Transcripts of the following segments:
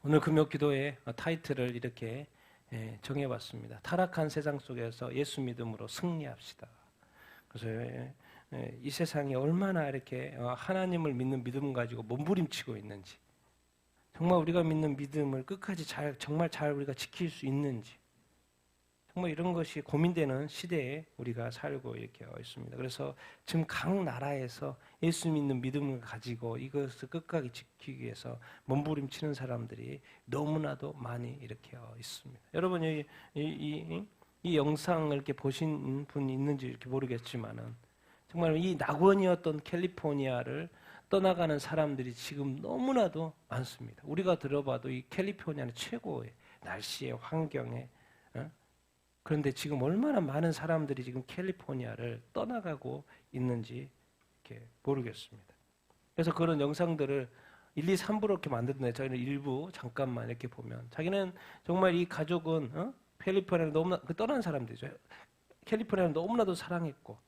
오늘 금요 기도의 타이틀을 이렇게 정해봤습니다. 타락한 세상 속에서 예수 믿음으로 승리합시다. 그래서 이 세상이 얼마나 이렇게 하나님을 믿는 믿음 가지고 몸부림치고 있는지, 정말 우리가 믿는 믿음을 끝까지 정말 잘 우리가 지킬 수 있는지, 정말 이런 것이 고민되는 시대에 우리가 살고 이렇게 있습니다. 그래서 지금 각 나라에서 예수 믿는 믿음을 가지고 이것을 끝까지 지키기 위해서 몸부림치는 사람들이 너무나도 많이 이렇게 있습니다. 여러분 이 영상을 이렇게 보신 분이 있는지 이렇게 모르겠지만은 정말 이 낙원이었던 캘리포니아를 떠나가는 사람들이 지금 너무나도 많습니다. 우리가 들어봐도 이 캘리포니아는 최고의 날씨의 환경에 그런데 지금 얼마나 많은 사람들이 지금 캘리포니아를 떠나가고 있는지 이렇게 모르겠습니다. 그래서 그런 영상들을 1, 2, 3부로 이렇게 만들었는데 저희는 일부 잠깐만 이렇게 보면 자기는 정말 이 가족은 캘리포니아를 너무나 떠난 사람들이죠. 캘리포니아를 너무나도 사랑했고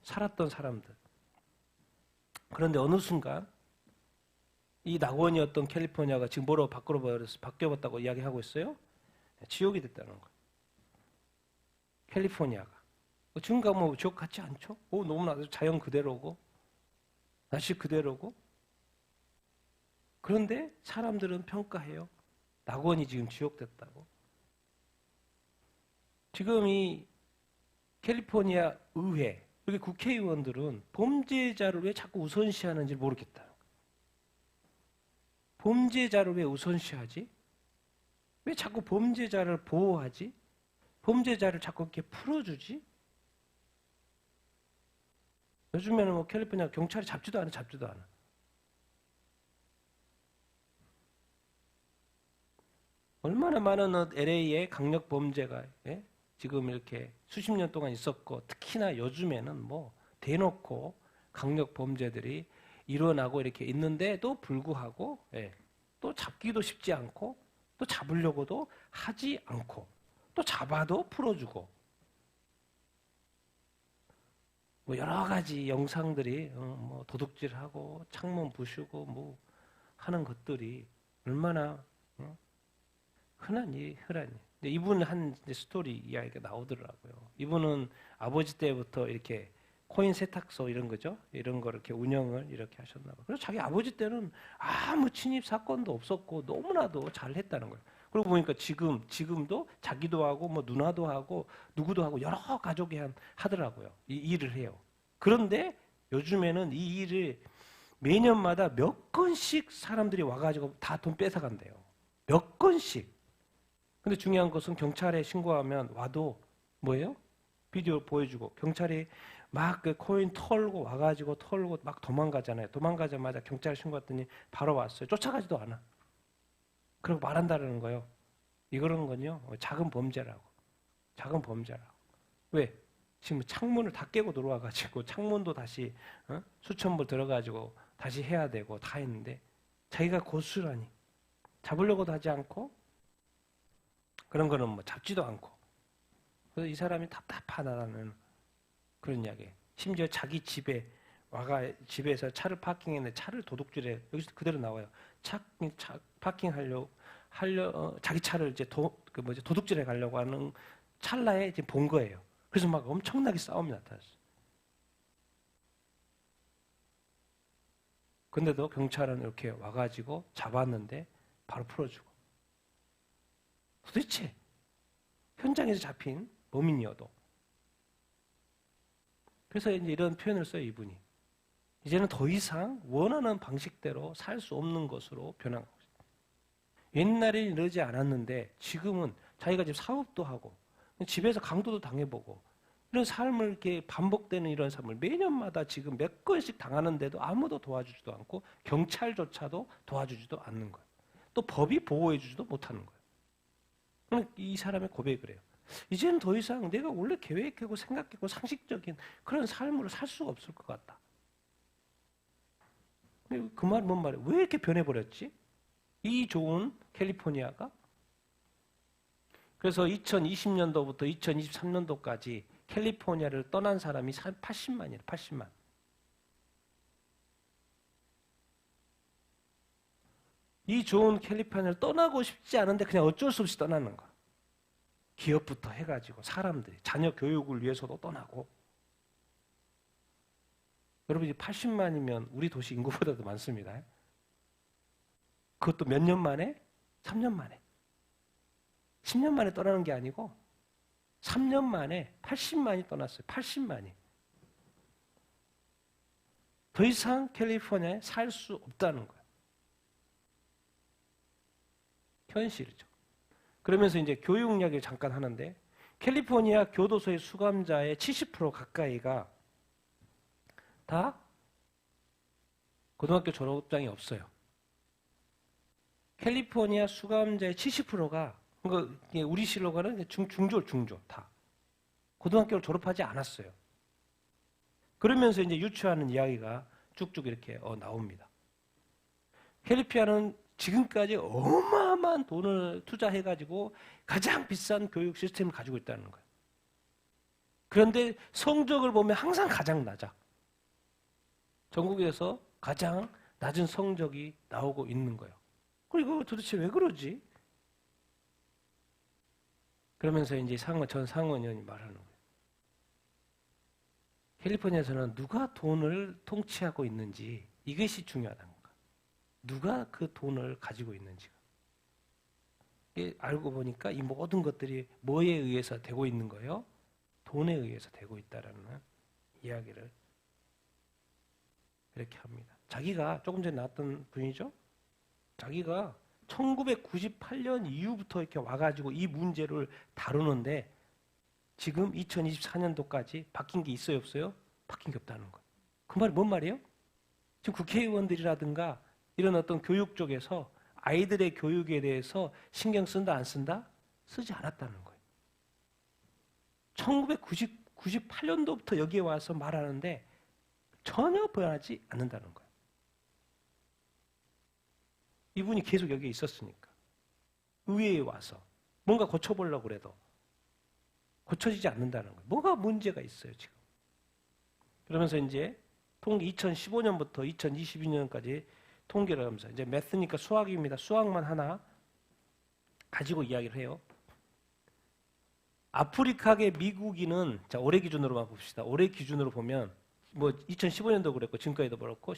살았던 사람들. 그런데 어느 순간 이 낙원이었던 캘리포니아가 지금 뭐로 바뀌어봤다고 이야기하고 있어요? 지옥이 됐다는 거예요. 캘리포니아가. 지금 가면 지옥 같지 않죠? 너무나 자연 그대로고, 날씨 그대로고. 그런데 사람들은 평가해요. 낙원이 지금 지옥 됐다고. 지금 이 캘리포니아 의회, 여기 국회의원들은 범죄자를 왜 자꾸 우선시하는지 모르겠다. 범죄자를 왜 우선시하지? 왜 자꾸 범죄자를 보호하지? 범죄자를 자꾸 이렇게 풀어주지? 요즘에는 캘리포니아 경찰이 잡지도 않아. 얼마나 많은 LA의 강력 범죄가 지금 이렇게 수십 년 동안 있었고, 특히나 요즘에는 대놓고 강력 범죄들이 일어나고 이렇게 있는데도 불구하고 또 잡기도 쉽지 않고, 또 잡으려고도 하지 않고, 또 잡아도 풀어주고, 여러 가지 영상들이 도둑질하고 창문 부수고 하는 것들이 얼마나 흔한 일. 이분 한 스토리 이야기가 나오더라고요. 이분은 아버지 때부터 이렇게 코인 세탁소 이런 거죠. 이런 거 이렇게 운영을 이렇게 하셨나 봐요. 그래서 자기 아버지 때는 아무 침입 사건도 없었고 너무나도 잘했다는 거예요. 그러고 보니까 지금도 자기도 하고 누나도 하고 누구도 하고 여러 가족이 하더라고요. 이 일을 해요. 그런데 요즘에는 이 일을 매년마다 몇 건씩 사람들이 와가지고 다 돈 뺏어간대요. 몇 건씩. 근데 중요한 것은 경찰에 신고하면 와도 뭐예요? 비디오 보여주고 경찰이 막 그 코인 털고 와가지고 털고 막 도망가잖아요. 도망가자마자 경찰에 신고했더니 바로 왔어요. 쫓아가지도 않아. 그리고 말한다는 거예요. 이거는 건요 작은 범죄라고. 왜? 지금 창문을 다 깨고 들어와가지고 창문도 다시 수천 불 들어가지고 다시 해야 되고 다 했는데 자기가 고스란히 잡으려고도 하지 않고 그런 거는 잡지도 않고. 그래서 이 사람이 답답하다는 그런 이야기. 심지어 자기 집에 집에서 차를 파킹했는데 차를 도둑질해. 여기서 그대로 나와요. 차 파킹하려 자기 차를 이제 도둑질해 가려고 하는 찰나에 이제 본 거예요. 그래서 막 엄청나게 싸움이 나타났어요. 근데도 경찰은 이렇게 와가지고 잡았는데 바로 풀어주고. 도대체 현장에서 잡힌 범인이어도. 그래서 이제 이런 표현을 써요, 이분이. 이제는 더 이상 원하는 방식대로 살 수 없는 것으로 변하고 있습니다. 옛날에는 이러지 않았는데 지금은 자기가 지금 사업도 하고 집에서 강도도 당해보고 이런 삶을 이렇게 반복되는 이런 삶을 매년마다 지금 몇 건씩 당하는데도 아무도 도와주지도 않고 경찰조차도 도와주지도 않는 거예요. 또 법이 보호해주지도 못하는 거예요. 이 사람의 고백을 해요. 이제는 더 이상 내가 원래 계획하고 생각했고 상식적인 그런 삶으로 살 수가 없을 것 같다. 그 말 뭔 말이에요? 왜 이렇게 변해버렸지? 이 좋은 캘리포니아가? 그래서 2020년도부터 2023년도까지 캘리포니아를 떠난 사람이 80만이에요. 80만. 이 좋은 캘리포니아를 떠나고 싶지 않은데 그냥 어쩔 수 없이 떠나는 거야. 기업부터 해가지고 사람들이 자녀 교육을 위해서도 떠나고. 여러분 80만이면 우리 도시 인구보다도 많습니다. 그것도 몇 년 만에? 3년 만에. 10년 만에 떠나는 게 아니고 3년 만에 80만이 떠났어요. 80만이. 더 이상 캘리포니아에 살 수 없다는 거예요. 현실이죠. 그러면서 이제 교육 이야기를 잠깐 하는데 캘리포니아 교도소의 수감자의 70% 가까이가 다 고등학교 졸업장이 없어요. 캘리포니아 수감자의 70%가 우리 실로 가는 중졸 다 고등학교를 졸업하지 않았어요. 그러면서 이제 유추하는 이야기가 쭉쭉 이렇게 나옵니다. 캘리포니아는 지금까지 어마어마한 돈을 투자해가지고 가장 비싼 교육 시스템을 가지고 있다는 거예요. 그런데 성적을 보면 항상 가장 낮아. 전국에서 가장 낮은 성적이 나오고 있는 거예요. 그리고 도대체 왜 그러지? 그러면서 이제 전 상원의원이 말하는 거예요. 캘리포니아에서는 누가 돈을 통치하고 있는지 이것이 중요하다는 거예요. 누가 그 돈을 가지고 있는지가. 알고 보니까 이 모든 것들이 뭐에 의해서 되고 있는 거예요? 돈에 의해서 되고 있다라는 이야기를 이렇게 합니다. 자기가 조금 전에 나왔던 분이죠? 자기가 1998년 이후부터 이렇게 와가지고 이 문제를 다루는데 지금 2024년도까지 바뀐 게 있어요, 없어요? 바뀐 게 없다는 거예요. 그 말이 뭔 말이에요? 지금 국회의원들이라든가 이런 어떤 교육 쪽에서 아이들의 교육에 대해서 신경 쓴다, 안 쓴다? 쓰지 않았다는 거예요. 1998년도부터 여기에 와서 말하는데 전혀 변하지 않는다는 거예요. 이분이 계속 여기에 있었으니까. 의회에 와서 뭔가 고쳐보려고 그래도 고쳐지지 않는다는 거예요. 뭐가 문제가 있어요, 지금. 그러면서 이제 2015년부터 2022년까지 통계를 하면서 이제 매스니까 수학입니다. 수학만 하나 가지고 이야기를 해요. 아프리카계 미국인은 자 올해 기준으로만 봅시다. 올해 기준으로 보면 뭐 2015년도 그랬고 지금까지도 그렇고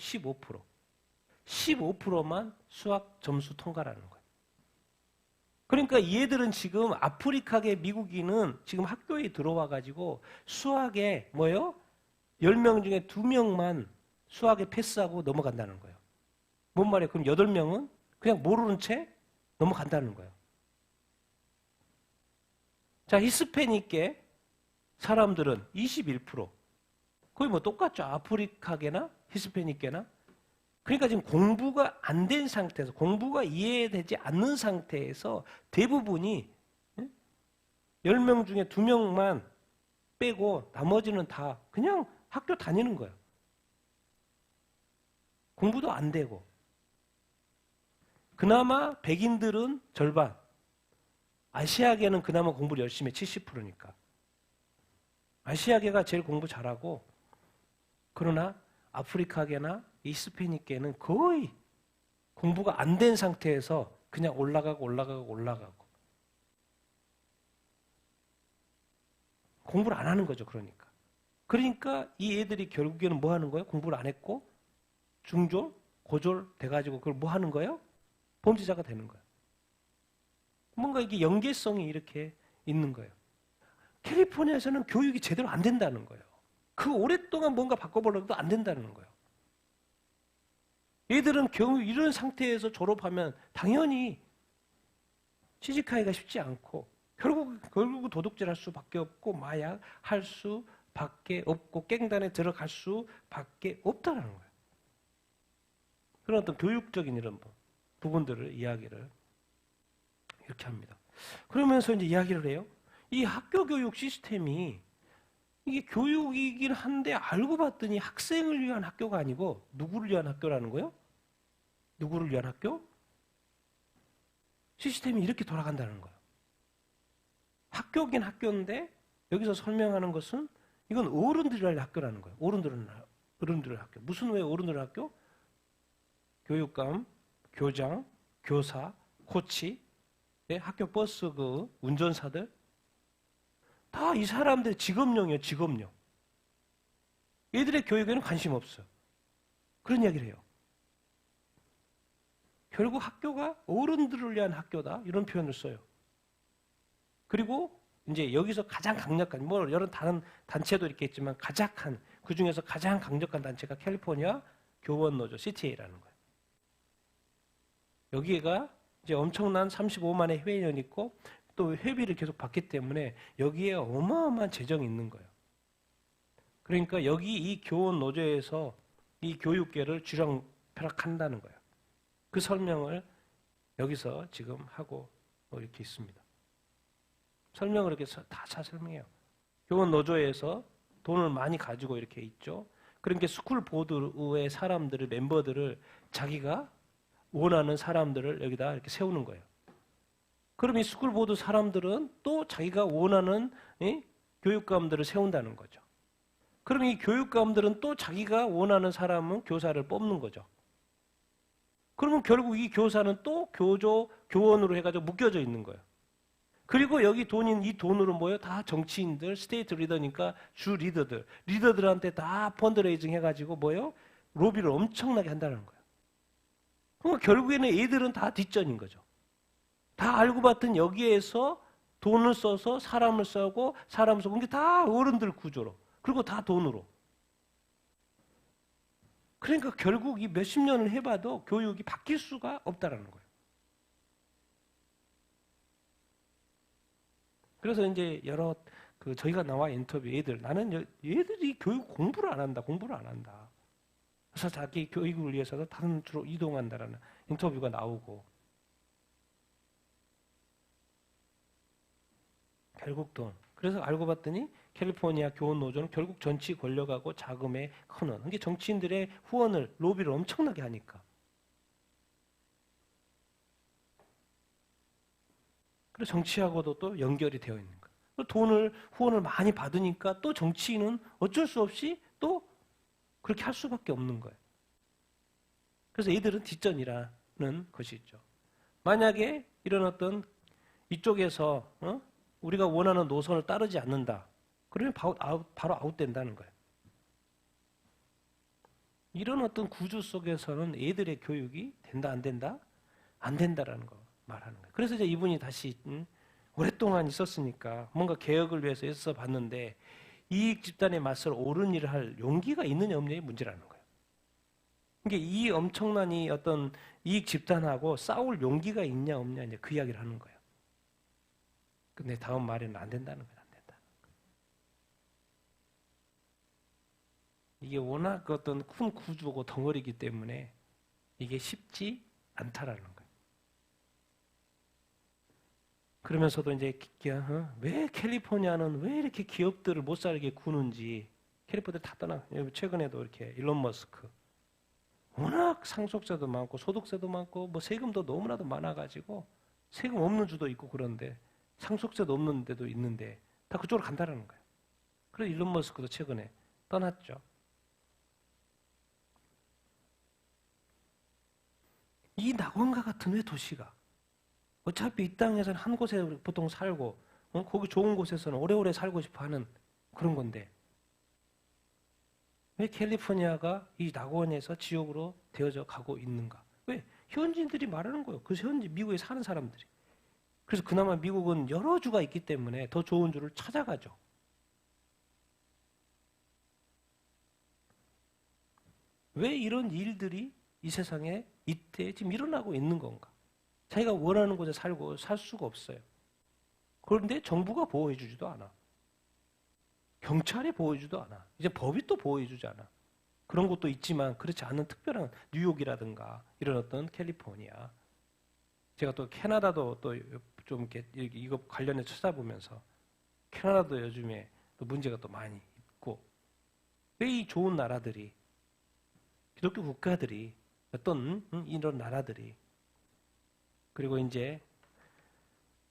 15%만 수학 점수 통과라는 거예요. 그러니까 얘들은 지금 아프리카계 미국인은 지금 학교에 들어와 가지고 수학에 뭐예요? 10명 중에 2명만 수학에 패스하고 넘어간다는 거예요. 뭔 말이에요? 그럼 8명은 그냥 모르는 채 넘어간다는 거예요. 자, 히스패닉계 사람들은 21%. 거의 뭐 똑같죠. 아프리카계나 히스패닉계나. 그러니까 지금 공부가 안 된 상태에서 공부가 이해되지 않는 상태에서 대부분이 10명 중에 2명만 빼고 나머지는 다 그냥 학교 다니는 거예요. 공부도 안 되고. 그나마 백인들은 절반. 아시아계는 그나마 공부를 열심히 해 70%니까. 아시아계가 제일 공부 잘하고 그러나 아프리카계나 히스패닉계는 거의 공부가 안 된 상태에서 그냥 올라가고 공부를 안 하는 거죠. 그러니까 이 애들이 결국에는 뭐 하는 거예요? 공부를 안 했고 중졸, 고졸 돼가지고 그걸 뭐 하는 거예요? 범죄자가 되는 거예요. 뭔가 이게 연계성이 이렇게 있는 거예요. 캘리포니아에서는 교육이 제대로 안 된다는 거예요. 그 오랫동안 뭔가 바꿔보려도 안 된다는 거예요. 얘들은 겨우 이런 상태에서 졸업하면 당연히 취직하기가 쉽지 않고 결국 도둑질할 수밖에 없고 마약 할 수밖에 없고 깽단에 들어갈 수밖에 없다는 거예요. 그런 어떤 교육적인 이런 부분들을 이야기를 이렇게 합니다. 그러면서 이제 이야기를 해요. 이 학교 교육 시스템이 이게 교육이긴 한데 알고 봤더니 학생을 위한 학교가 아니고 누구를 위한 학교라는 거예요? 누구를 위한 학교? 시스템이 이렇게 돌아간다는 거예요. 학교긴 학교인데 여기서 설명하는 것은 이건 어른들의 학교라는 거예요. 어른들의 학교. 무슨 왜 어른들의 학교? 교육감, 교장, 교사, 코치, 예, 학교 버스 그 운전사들 다 이 사람들 직업용이에요. 직업용. 얘들의 교육에는 관심 없어요. 그런 이야기를 해요. 결국 학교가 어른들을 위한 학교다 이런 표현을 써요. 그리고 이제 여기서 가장 강력한 뭐 여러 다른 단체도 이렇게 있지만 가장 그 중에서 가장 강력한 단체가 캘리포니아 교원 노조 CTA라는 거예요. 여기가 이제 엄청난 35만의 회원이 있고 또 회비를 계속 받기 때문에 여기에 어마어마한 재정이 있는 거예요. 그러니까 여기 이 교원 노조에서 이 교육계를 주렁펴락한다는 거예요. 그 설명을 여기서 지금 하고 이렇게 있습니다. 설명을 이렇게 다 잘 설명해요. 교원 노조에서 돈을 많이 가지고 이렇게 있죠. 그러니까 스쿨 보드의 사람들을 멤버들을 자기가 원하는 사람들을 여기다 이렇게 세우는 거예요. 그럼 이 스쿨 보드 사람들은 또 자기가 원하는 교육감들을 세운다는 거죠. 그럼 이 교육감들은 또 자기가 원하는 사람은 교사를 뽑는 거죠. 그러면 결국 이 교사는 또 교원으로 해가지고 묶여져 있는 거예요. 그리고 여기 이 돈으로 뭐예요? 다 정치인들, 스테이트 리더니까 주 리더들한테 다 펀드레이징 해가지고 뭐예요? 로비를 엄청나게 한다는 거예요. 그러면 결국에는 애들은 다 뒷전인 거죠. 다 알고 봤던 여기에서 돈을 써서 사람을 써고 사람을 쓰고 이게 다 어른들 구조로 그리고 다 돈으로. 그러니까 결국 이 몇십 년을 해봐도 교육이 바뀔 수가 없다라는 거예요. 그래서 이제 여러 저희가 나와 인터뷰 나는 얘들이 공부를 안 한다. 그래서 자기 교육을 위해서도 다른 주로 이동한다라는 인터뷰가 나오고 결국 돈. 그래서 알고 봤더니 캘리포니아 교원 노조는 결국 정치 권력하고 자금의 큰원. 이게 정치인들의 후원을 로비를 엄청나게 하니까. 그래서 정치하고도 또 연결이 되어 있는 거예요. 후원을 많이 받으니까 또 정치인은 어쩔 수 없이 또 그렇게 할 수밖에 없는 거예요. 그래서 이들은 뒷전이라는 것이 있죠. 만약에 이런 어떤 이쪽에서 우리가 원하는 노선을 따르지 않는다. 그러면 바로 아웃된다는 거예요. 이런 어떤 구조 속에서는 애들의 교육이 된다, 안 된다? 안 된다라는 거 말하는 거예요. 그래서 이제 이분이 다시 오랫동안 있었으니까 뭔가 개혁을 위해서 애써 봤는데 이익 집단에 맞설 옳은 일을 할 용기가 있느냐 없느냐의 문제라는 거예요. 그러니까 이 엄청난 이 어떤 이익 집단하고 싸울 용기가 있냐 없냐 이제 그 이야기를 하는 거예요. 근데 다음 말에는 안 된다는 거예요. 안 된다. 이게 워낙 어떤 큰 구조고 덩어리이기 때문에 이게 쉽지 않다라는 거예요. 그러면서도 이제 왜 캘리포니아는 왜 이렇게 기업들을 못 살게 구는지 캘리포니아 다 떠나. 최근에도 이렇게 일론 머스크 워낙 상속세도 많고 소득세도 많고 뭐 세금도 너무나도 많아가지고 세금 없는 주도 있고 그런데 상속세도 없는 데도 있는데 다 그쪽으로 간다라는 거예요. 그래서 일론 머스크도 최근에 떠났죠. 이 낙원과 같은 왜 도시가 어차피 이 땅에서는 한 곳에 보통 살고 거기 좋은 곳에서는 오래오래 살고 싶어 하는 그런 건데 왜 캘리포니아가 이 낙원에서 지옥으로 되어져 가고 있는가? 왜? 현지인들이 말하는 거예요. 그 현지 미국에 사는 사람들이. 그래서 그나마 미국은 여러 주가 있기 때문에 더 좋은 주를 찾아가죠. 왜 이런 일들이 이 세상에 이때 지금 일어나고 있는 건가? 자기가 원하는 곳에 살고 살 수가 없어요. 그런데 정부가 보호해주지도 않아. 경찰이 보호해주지도 않아. 이제 법이 또 보호해주지 않아. 그런 것도 있지만 그렇지 않은 특별한 뉴욕이라든가 이런 어떤 캘리포니아. 제가 또 캐나다도 또 좀 이렇게 이거 관련해 찾아보면서 캐나다도 요즘에 또 문제가 또 많이 있고 왜 이 좋은 나라들이 기독교 국가들이 어떤 이런 나라들이 그리고 이제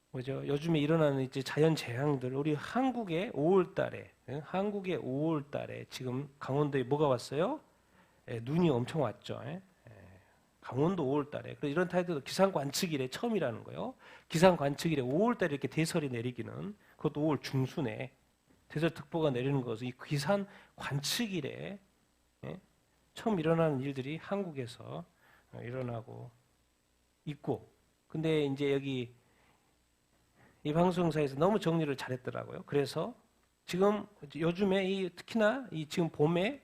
뭐죠? 요즘에 일어나는 이제 자연 재앙들 우리 한국의 5월달에 지금 강원도에 뭐가 왔어요? 눈이 엄청 왔죠. 강원도 5월달에. 그래서 이런 타이틀도 기상관측일에 처음이라는 거예요. 기상관측일에 5월달에 이렇게 대설이 내리기는, 그것도 5월 중순에 대설특보가 내리는 것은 이 기상관측일에 처음 일어나는 일들이 한국에서 일어나고 있고, 근데 이제 여기 이 방송사에서 너무 정리를 잘했더라고요. 그래서 지금 요즘에 특히나 이 지금 봄에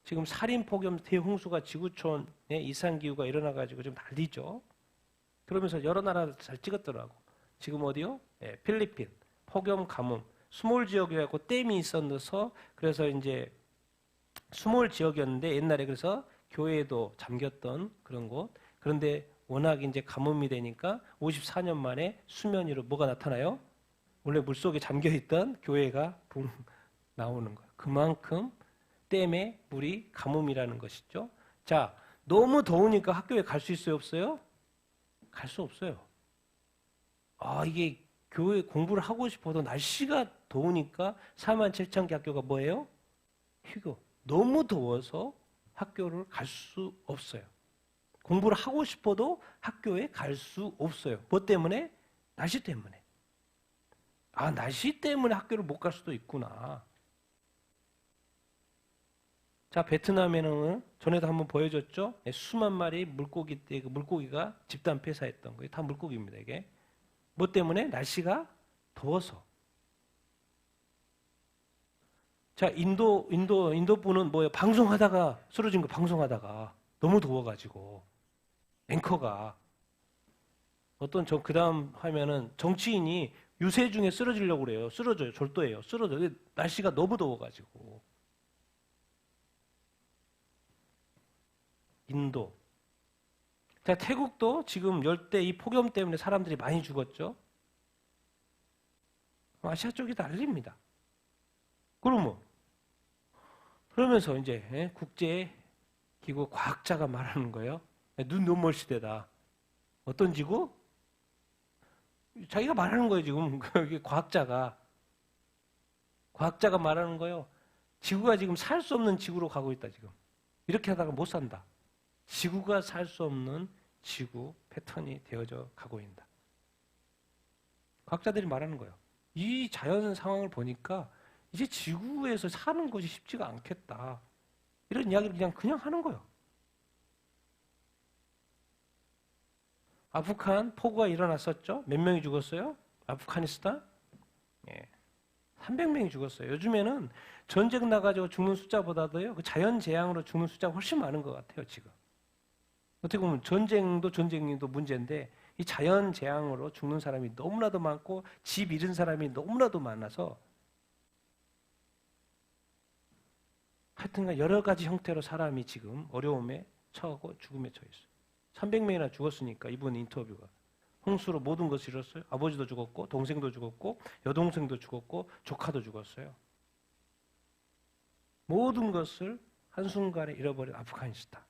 지금 살인, 폭염, 대홍수가 지구촌에 이상기후가 일어나가지고 좀 난리죠. 그러면서 여러 나라 잘 찍었더라고. 지금 어디요? 필리핀, 폭염, 가뭄, 수몰 지역이라고 댐이 있었어서 그래서 이제 수몰 지역이었는데 옛날에 그래서 교회도 잠겼던 그런 곳. 그런데 워낙 이제 가뭄이 되니까 54년 만에 수면 위로 뭐가 나타나요? 원래 물속에 잠겨있던 교회가 붕 나오는 거예요. 그만큼 댐에 물이 가뭄이라는 것이죠. 자, 너무 더우니까 학교에 갈 수 있어요, 없어요? 갈 수 없어요. 이게 교회 공부를 하고 싶어도 날씨가 더우니까 47,000개 학교가 뭐예요? 휴교. 너무 더워서 학교를 갈 수 없어요. 공부를 하고 싶어도 학교에 갈 수 없어요. 뭐 때문에? 날씨 때문에. 날씨 때문에 학교를 못 갈 수도 있구나. 자, 베트남에는 전에도 한번 보여줬죠? 수만 마리 물고기가 집단 폐사했던 거예요. 다 물고기입니다, 이게. 뭐 때문에? 날씨가 더워서. 자, 인도 분은 뭐예요? 방송하다가 쓰러진 거, 방송하다가. 너무 더워가지고. 앵커가. 그 다음 하면은 정치인이 유세 중에 쓰러지려고 그래요. 쓰러져요. 절도해요. 쓰러져요. 날씨가 너무 더워가지고. 인도. 자, 태국도 지금 열대 이 폭염 때문에 사람들이 많이 죽었죠. 아시아 쪽이 난립니다. 그러면서 이제 국제기구 과학자가 말하는 거예요. 눈먼 시대다. 어떤 지구? 자기가 말하는 거예요, 지금. 과학자가 말하는 거예요. 지구가 지금 살 수 없는 지구로 가고 있다, 지금. 이렇게 하다가 못 산다. 지구가 살 수 없는 지구 패턴이 되어져 가고 있다. 과학자들이 말하는 거예요. 이 자연 상황을 보니까 이제 지구에서 사는 것이 쉽지가 않겠다. 이런 이야기를 그냥 하는 거예요. 아프간 폭우가 일어났었죠. 몇 명이 죽었어요? 아프가니스탄? 300명이 죽었어요. 요즘에는 전쟁 나가지고 죽는 숫자보다도요, 그 자연재앙으로 죽는 숫자가 훨씬 많은 것 같아요, 지금. 어떻게 보면 전쟁도 문제인데, 이 자연재앙으로 죽는 사람이 너무나도 많고, 집 잃은 사람이 너무나도 많아서, 하여튼 여러 가지 형태로 사람이 지금 어려움에 처하고 죽음에 처해 있어요. 300명이나 죽었으니까, 이분 인터뷰가. 홍수로 모든 것을 잃었어요. 아버지도 죽었고, 동생도 죽었고, 여동생도 죽었고, 조카도 죽었어요. 모든 것을 한순간에 잃어버린 아프가니스탄.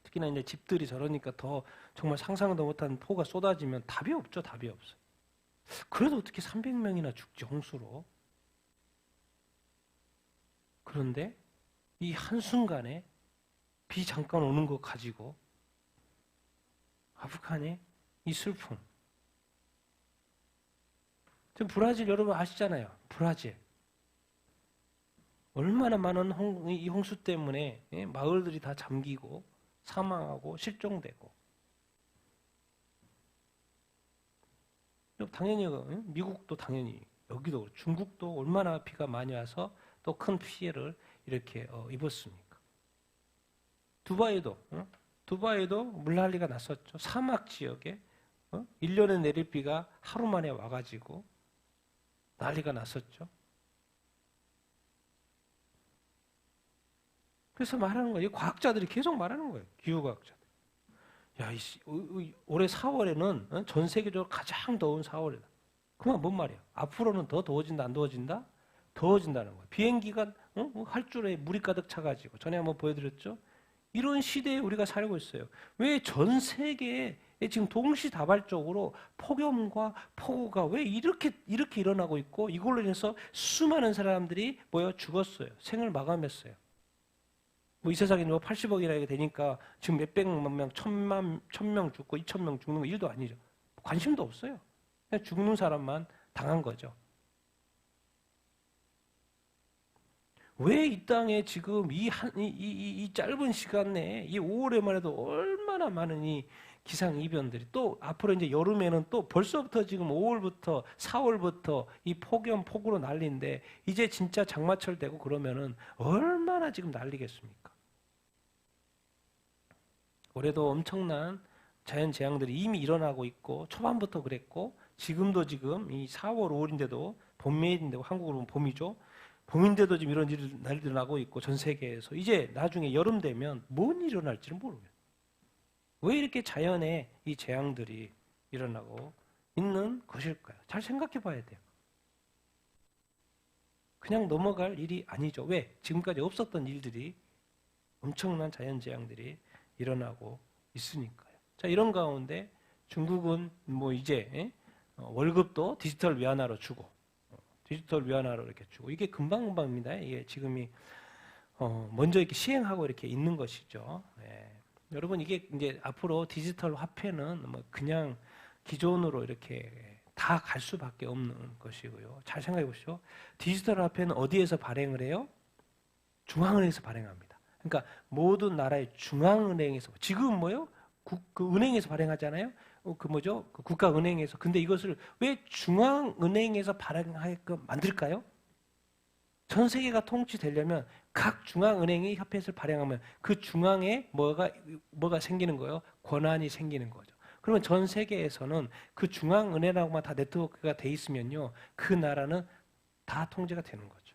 특히나 이제 집들이 저러니까 더 정말 상상도 못한 폭우가 쏟아지면 답이 없죠. 답이 없어요. 그래도 어떻게 300명이나 죽지, 홍수로. 그런데 이 한순간에 비 잠깐 오는 거 가지고 아프간의 이 슬픔. 지금 브라질 여러분 아시잖아요. 브라질. 얼마나 많은 이 홍수 때문에 마을들이 다 잠기고 사망하고 실종되고. 당연히 미국도 당연히, 여기도 중국도 얼마나 비가 많이 와서 또 큰 피해를 이렇게 입었습니까? 두바이도 물난리가 났었죠. 사막 지역에 1년에 내릴 비가 하루 만에 와가지고 난리가 났었죠. 그래서 말하는 거예요. 과학자들이 계속 말하는 거예요. 기후과학자들. 올해 4월에는 전 세계적으로 가장 더운 4월이다. 그만 뭔 말이야? 앞으로는 더 더워진다, 안 더워진다? 더워진다는 거예요. 비행기가 활주로에 물이 가득 차가지고, 전에 한번 보여드렸죠? 이런 시대에 우리가 살고 있어요. 왜 전 세계에 지금 동시다발적으로 폭염과 폭우가 왜 이렇게 일어나고 있고, 이걸로 인해서 수많은 사람들이 죽었어요. 생을 마감했어요. 뭐 이 세상에 뭐 80억이나 이게 되니까 지금 몇백만 명, 천 명 죽고 2,000명 죽는 거 일도 아니죠. 관심도 없어요. 그냥 죽는 사람만 당한 거죠. 왜 이 땅에 지금 이 짧은 시간 내에 이 5월에만 해도 얼마나 많은 이 기상이변들이 또 앞으로 이제 여름에는 또 벌써부터 지금 5월부터 4월부터 이 폭염 폭우로 난리인데 이제 진짜 장마철 되고 그러면은 얼마나 지금 난리겠습니까? 올해도 엄청난 자연 재앙들이 이미 일어나고 있고 초반부터 그랬고 지금도 지금 이 4월 5월인데도 봄매인데도 한국으로 보면 봄이죠. 봄인데도 지금 이런 일이 일어나고 있고 전 세계에서 이제 나중에 여름 되면 뭔 일이 일어날지는 모르겠어요. 왜 이렇게 자연의 이 재앙들이 일어나고 있는 것일까요? 잘 생각해 봐야 돼요. 그냥 넘어갈 일이 아니죠. 왜? 지금까지 없었던 일들이 엄청난 자연 재앙들이 일어나고 있으니까요. 자, 이런 가운데 중국은 뭐 이제 월급도 디지털 위안화로 주고 디지털 위안화로 이렇게 주고 이게 금방금방입니다. 이게 지금이 먼저 이렇게 시행하고 이렇게 있는 것이죠. 예. 여러분 이게 이제 앞으로 디지털 화폐는 뭐 그냥 기존으로 이렇게 다 갈 수밖에 없는 것이고요. 잘 생각해 보시죠. 디지털 화폐는 어디에서 발행을 해요? 중앙은행에서 발행합니다. 그러니까 모든 나라의 중앙은행에서 지금 뭐요? 그 은행에서 발행하잖아요. 그 뭐죠? 그 국가은행에서. 근데 이것을 왜 중앙은행에서 발행하게끔 만들까요? 전 세계가 통치되려면 각 중앙은행이 협회를 발행하면 그 중앙에 뭐가 생기는 거예요? 권한이 생기는 거죠. 그러면 전 세계에서는 그 중앙은행하고만 다 네트워크가 돼 있으면요, 그 나라는 다 통제가 되는 거죠.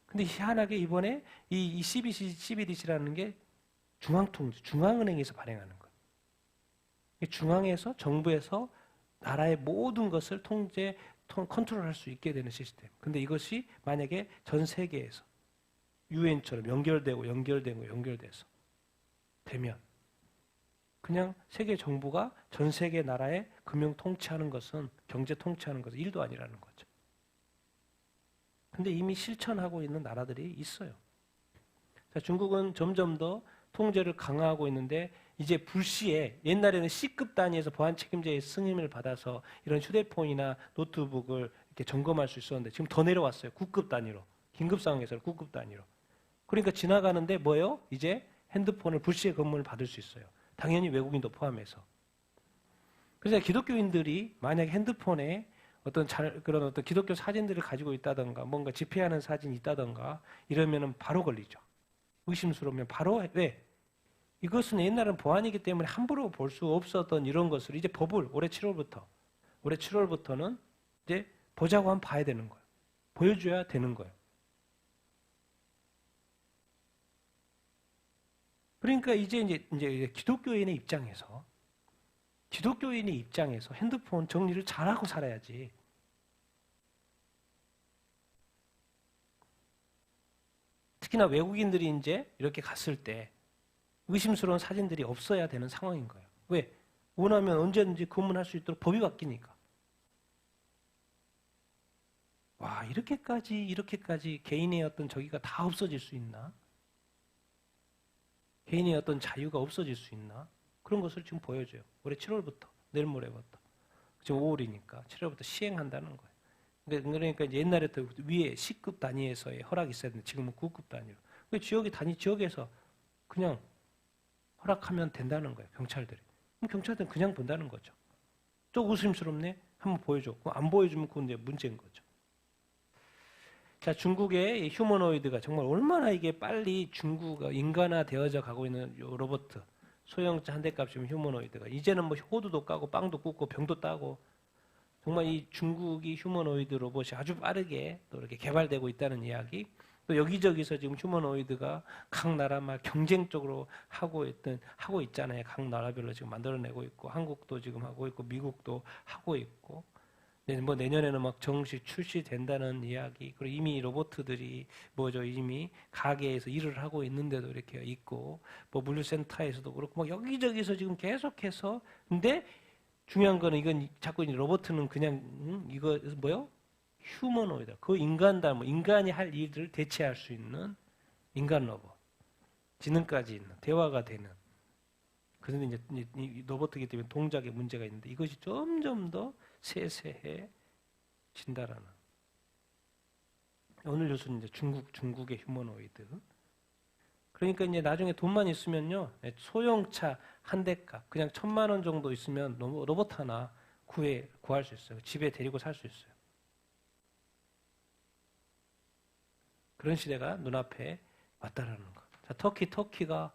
근데 희한하게 이번에 이 CBDC라는 게 중앙통제, 중앙은행에서 발행하는 거예요. 중앙에서 정부에서 나라의 모든 것을 컨트롤할 수 있게 되는 시스템. 근데 이것이 만약에 전 세계에서 유엔처럼 연결돼서 되면 그냥 세계 정부가 전 세계 나라의 금융 통치하는 것은 경제 통치하는 것은 일도 아니라는 거죠. 근데 이미 실천하고 있는 나라들이 있어요. 자, 중국은 점점 더 통제를 강화하고 있는데 이제 불시에 옛날에는 C급 단위에서 보안 책임자의 승인을 받아서 이런 휴대폰이나 노트북을 이렇게 점검할 수 있었는데 지금 더 내려왔어요. 9급 단위로. 긴급 상황에서는 9급 단위로. 그러니까 지나가는데 뭐예요? 이제 핸드폰을 불시에 검문을 받을 수 있어요. 당연히 외국인도 포함해서. 그래서 기독교인들이 만약에 핸드폰에 그런 어떤 기독교 사진들을 가지고 있다던가 뭔가 집회하는 사진이 있다던가 이러면은 바로 걸리죠. 의심스러우면 바로 왜? 이것은 옛날은 보안이기 때문에 함부로 볼 수 없었던 이런 것을 이제 법을 올해 7월부터는 이제 보자고 하면 봐야 되는 거예요. 보여줘야 되는 거예요. 그러니까 이제 기독교인의 입장에서 핸드폰 정리를 잘하고 살아야지. 특히나 외국인들이 이제 이렇게 갔을 때 의심스러운 사진들이 없어야 되는 상황인 거예요. 왜? 원하면 언제든지 검문할 수 있도록 법이 바뀌니까. 와, 이렇게까지 개인의 어떤 저기가 다 없어질 수 있나? 개인의 어떤 자유가 없어질 수 있나? 그런 것을 지금 보여줘요. 올해 7월부터, 내일 모레부터. 지금 5월이니까 7월부터 시행한다는 거예요. 그러니까 이제 옛날에 더 위에 C급 단위에서의 허락이 있어야 되는데 지금은 9급 단위로. 지역에서 그냥 허락하면 된다는 거예요. 경찰들이. 그럼 경찰들은 그냥 본다는 거죠. 또 의심스럽네? 한번 보여줘. 안 보여주면 그건 이제 문제인 거죠. 자, 중국의 휴머노이드가 정말 얼마나 이게 빨리 중국가 인간화 되어져 가고 있는 로봇, 소형차 한 대 값이면 휴머노이드가 이제는 뭐 호두도 까고 빵도 굽고 병도 따고 정말 이 중국이 휴머노이드 로봇이 아주 빠르게 또 이렇게 개발되고 있다는 이야기. 또 여기저기서 지금 휴머노이드가 각 나라마다 경쟁적으로 하고 있잖아요. 각 나라별로 지금 만들어내고 있고 한국도 지금 하고 있고 미국도 하고 있고 뭐 내년에는 막 정식 출시된다는 이야기. 그리고 이미 로봇들이 이미 가게에서 일을 하고 있는데도 이렇게 있고 뭐 물류센터에서도 그렇고 막 여기저기서 지금 계속해서 근데 중요한 거는 이건 자꾸 로봇은 그냥 이거 뭐요? 휴머노이드. 그 인간이 할 일들을 대체할 수 있는 인간 로봇, 지능까지 있는, 대화가 되는. 그런데 이제 이 로봇이기 때문에 동작에 문제가 있는데 이것이 점점 더 세세해진다라는. 오늘 뉴스는 이제 중국의 휴머노이드. 그러니까 이제 나중에 돈만 있으면요, 소형차 한 대값, 그냥 1,000만 원 정도 있으면 로봇 하나 구할 수 있어요. 집에 데리고 살 수 있어요. 그런 시대가 눈앞에 왔다라는 거. 자, 터키가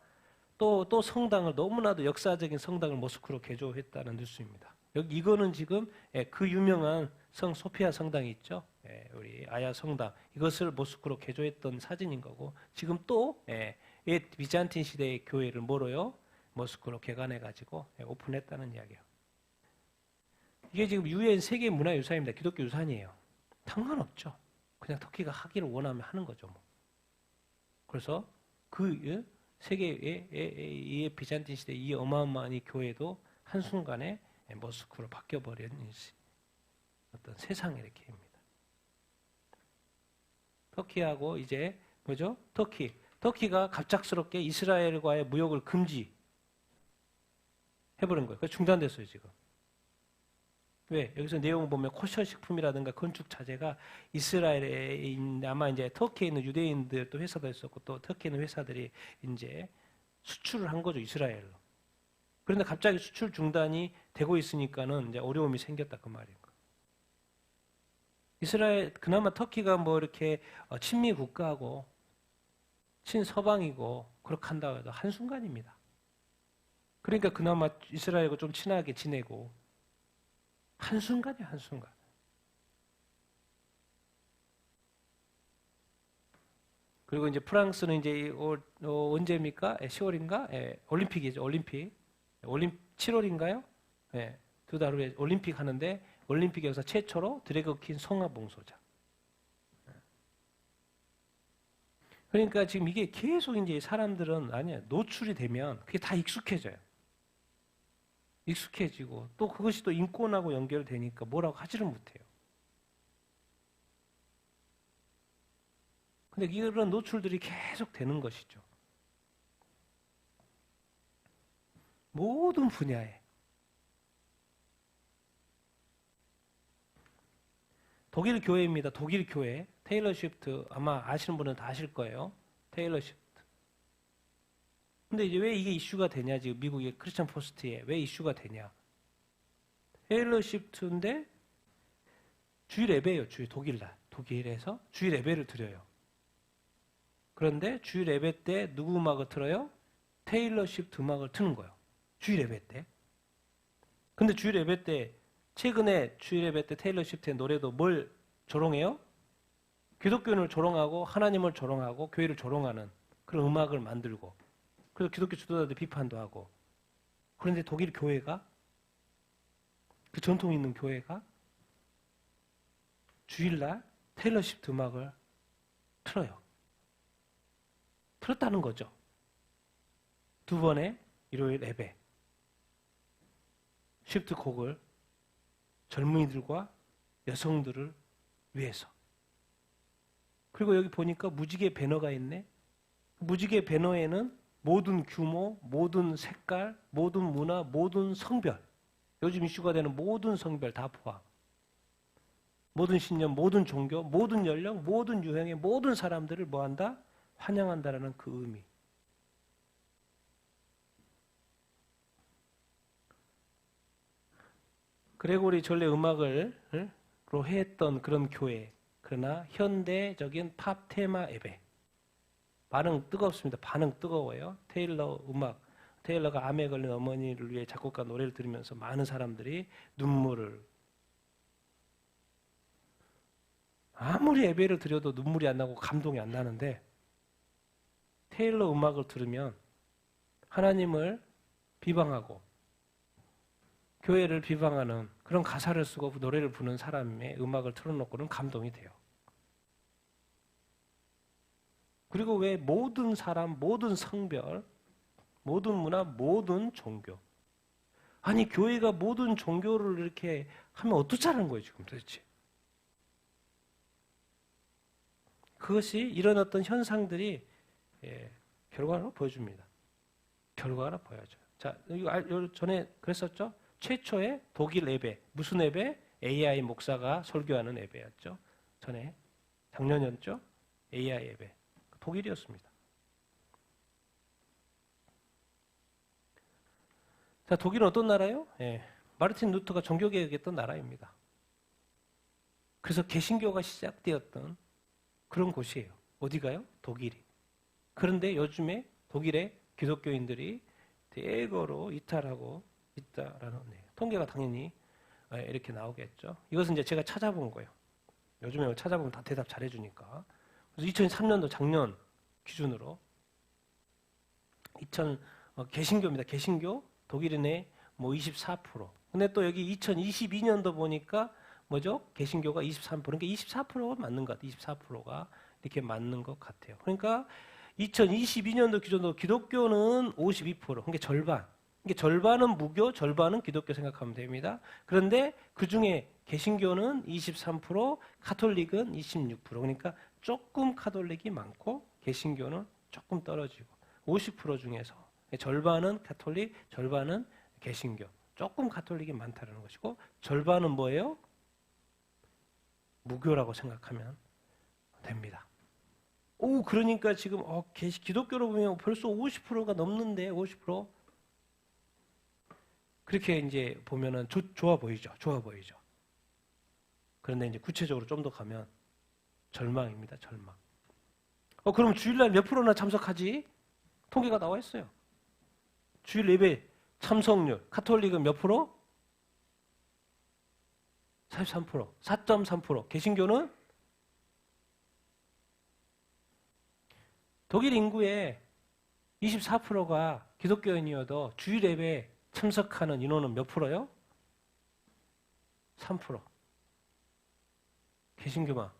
또 성당을, 너무나도 역사적인 성당을 모스크로 개조했다는 뉴스입니다. 이거는 지금 그 유명한 성 소피아 성당이 있죠. 우리 아야 성당, 이것을 모스크로 개조했던 사진인 거고, 지금 또 비잔틴 시대의 교회를 뭐로요? 모스크로 개관해가지고 오픈했다는 이야기예요. 이게 지금 유엔 세계 문화유산입니다. 기독교 유산이에요. 상관없죠. 그냥 터키가 하기를 원하면 하는 거죠. 뭐. 그래서 그 세계의 이 비잔틴 시대 이 어마어마한 이 교회도 한순간에 모스크로 바뀌어버린 어떤 세상의 이렇게입니다. 터키하고 이제 뭐죠? 터키가 갑작스럽게 이스라엘과의 무역을 금지해버린 거예요. 그래서 중단됐어요, 지금. 왜? 여기서 내용 보면 코셔 식품이라든가 건축 자재가 이스라엘에 아마 이제 터키에 있는 유대인들 또 회사도 있었고 또 터키에 있는 회사들이 이제 수출을 한 거죠, 이스라엘로. 그런데 갑자기 수출 중단이 되고 있으니까는 이제 어려움이 생겼다 그 말인 거. 이스라엘 그나마 터키가 뭐 이렇게 친미 국가하고 친서방이고 그렇게 한다고 해도 한순간입니다. 그러니까 그나마 이스라엘과 좀 친하게 지내고 한순간이에요, 한순간. 그리고 이제 프랑스는 이제 언제입니까? 10월인가? 올림픽이죠, 올림픽. 7월인가요? 두 달 후에 올림픽 하는데 올림픽에서 최초로 드래그퀸 성화봉소자. 그러니까 지금 이게 계속 이제 사람들은 노출이 되면 그게 다 익숙해져요. 익숙해지고 또 그것이 또 인권하고 연결되니까 뭐라고 하지를 못해요. 근데 이런 노출들이 계속 되는 것이죠. 모든 분야에. 독일 교회입니다. 독일 교회. 테일러 스위프트 아마 아시는 분은 다 아실 거예요. 테일러 스위프트. 근데 이제 왜 이게 이슈가 되냐? 지금 미국의 크리스천 포스트에 왜 이슈가 되냐? 테일러 스위프트인데 주일 예배예요. 독일날. 독일에서 주일 예배를 드려요. 그런데 주일 예배 때 누구 음악을 틀어요? 테일러 스위프트 음악을 트는 거예요. 주일 예배 때. 근데 주일 예배 때 최근에 주일 예배 때 테일러 스위프트의 노래도 뭘 조롱해요? 기독교인을 조롱하고 하나님을 조롱하고 교회를 조롱하는 그런 음악을 만들고 그래서 기독교 지도자들 비판도 하고. 그런데 독일 교회가 그 전통 있는 교회가 주일날 테일러 스위프트 음악을 틀어요. 틀었다는 거죠. 두 번의 일요일 예배. 스위프트 곡을 젊은이들과 여성들을 위해서. 그리고 여기 보니까 무지개 배너가 있네. 무지개 배너에는 모든 규모, 모든 색깔, 모든 문화, 모든 성별, 요즘 이슈가 되는 모든 성별 다 포함. 모든 신념, 모든 종교, 모든 연령, 모든 유형의 모든 사람들을 뭐한다? 환영한다라는 그 의미. 그레고리 전래 음악을 로 했던 그런 교회. 그러나 현대적인 팝 테마 예배. 반응 뜨겁습니다. 반응 뜨거워요. 테일러 음악. 테일러가 암에 걸린 어머니를 위해 작곡가 노래를 들으면서 많은 사람들이 눈물을. 아무리 예배를 드려도 눈물이 안 나고 감동이 안 나는데 테일러 음악을 들으면 하나님을 비방하고 교회를 비방하는 그런 가사를 쓰고 노래를 부르는 사람의 음악을 틀어놓고는 감동이 돼요. 그리고 왜 모든 사람, 모든 성별, 모든 문화, 모든 종교. 아니 교회가 모든 종교를 이렇게 하면 어떻자는 거예요 지금 도대체. 그것이 이런 어떤 현상들이 결과를 보여줍니다. 결과를 보여줘요. 자, 이거 전에 그랬었죠? 최초의 독일 예배, 무슨 예배? AI 목사가 설교하는 예배였죠. 전에 작년이었죠? AI 예배. 독일이었습니다. 자, 독일은 어떤 나라예요? 마르틴 루터가 종교개혁했던 나라입니다. 그래서 개신교가 시작되었던 그런 곳이에요. 어디가요? 독일이. 그런데 요즘에 독일의 기독교인들이 대거로 이탈하고 있다라는 통계가 당연히 이렇게 나오겠죠. 이것은 이제 제가 찾아본 거예요. 요즘에 찾아보면 다 대답 잘해주니까. 그래서 2003년도 작년 기준으로 개신교입니다. 개신교 독일인의 뭐 24%. 근데 또 여기 2022년도 보니까 뭐죠? 개신교가 23%. 그러니까 24%가 맞는 것 같아요. 24%가 이렇게 맞는 것 같아요. 그러니까 2022년도 기준으로 기독교는 52%. 그러니까 절반. 그러니까 절반은 무교, 절반은 기독교 생각하면 됩니다. 그런데 그 중에 개신교는 23%, 카톨릭은 26%. 그러니까 조금 카톨릭이 많고 개신교는 조금 떨어지고 50% 중에서 절반은 카톨릭, 절반은 개신교. 조금 카톨릭이 많다는 것이고 절반은 뭐예요? 무교라고 생각하면 됩니다. 그러니까 지금 기독교로 보면 벌써 50%가 넘는데 50%? 그렇게 이제 보면은 좋아 보이죠. 좋아 보이죠. 그런데 이제 구체적으로 좀 더 가면 절망입니다. 절망. 그럼 주일날 몇 프로나 참석하지? 통계가 나와 있어요. 주일 예배 참석률. 카톨릭은 몇 프로? 43%. 4.3%. 개신교는 독일 인구의 24%가 기독교인이어도 주일 예배 참석하는 인원은 몇 프로요? 3%. 개신교만.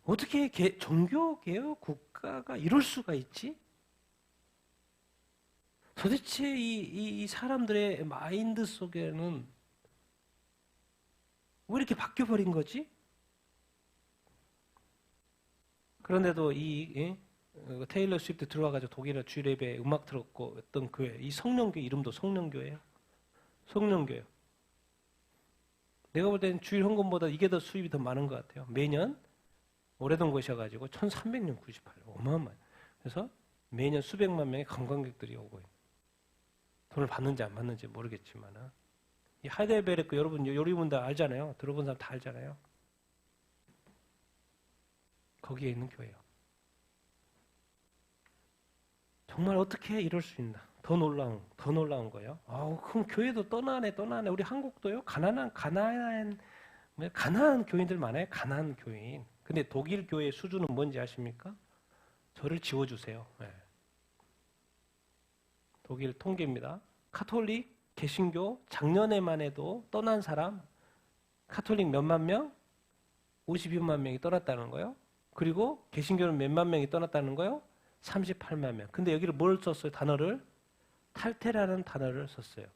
어떻게 종교개혁 국가가 이럴 수가 있지? 도대체 이 사람들의 마인드 속에는 왜 이렇게 바뀌어버린 거지? 그런데도 테일러 스위프트 들어와가지고 독일에 주일 예배 음악 들었고 어떤 교회, 이 성령교 이름도 성령교예요. 성령교예요. 내가 볼 때는 주일 헌금보다 이게 더 수입이 더 많은 것 같아요. 매년 오래된 곳이어가지고 1300년 98년 어마어마해요. 그래서 매년 수백만 명의 관광객들이 오고 있어요. 돈을 받는지 안 받는지 모르겠지만 이 하이델베르크 여러분 요리문 다 알잖아요. 들어본 사람 다 알잖아요. 거기에 있는 교회예요. 정말 어떻게 이럴 수 있나? 더 놀라운 거예요. 그럼 교회도 떠나네. 우리 한국도요. 가난한 교인들 많아요. 가난한 교인. 근데 독일 교회 수준은 뭔지 아십니까? 저를 지워주세요. 네. 독일 통계입니다. 카톨릭, 개신교 작년에만 해도 떠난 사람 카톨릭 몇만 명? 52만 명이 떠났다는 거예요. 그리고 개신교는 몇만 명이 떠났다는 거예요? 38만 명. 근데 여기를 뭘 썼어요? 단어를? 탈퇴라는 단어를 썼어요.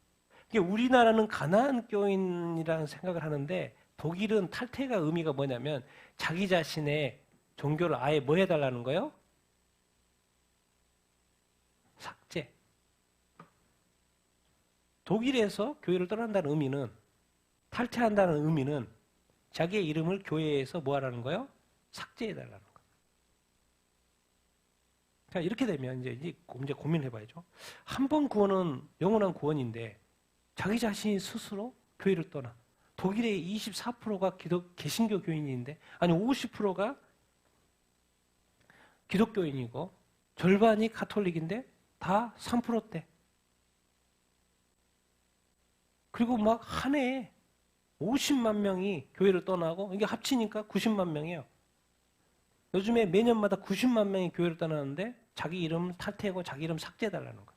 그러니까 우리나라는 가난한 교인이라는 생각을 하는데 독일은 탈퇴가 의미가 뭐냐면 자기 자신의 종교를 아예 뭐 해달라는 거예요? 삭제. 독일에서 교회를 떠난다는 의미는 탈퇴한다는 의미는 자기의 이름을 교회에서 뭐 하라는 거예요? 삭제해달라는 거예요. 자, 이렇게 되면 이제 고민해봐야죠. 한 번 구원은 영원한 구원인데 자기 자신이 스스로 교회를 떠나. 독일의 24%가 개신교 교인인데, 아니 50%가 기독교인이고 절반이 카톨릭인데 다 3%대. 그리고 막 한 해에 50만 명이 교회를 떠나고 이게 합치니까 90만 명이에요. 요즘에 매년마다 90만 명이 교회를 떠나는데 자기 이름 탈퇴하고 자기 이름 삭제해달라는 거예요.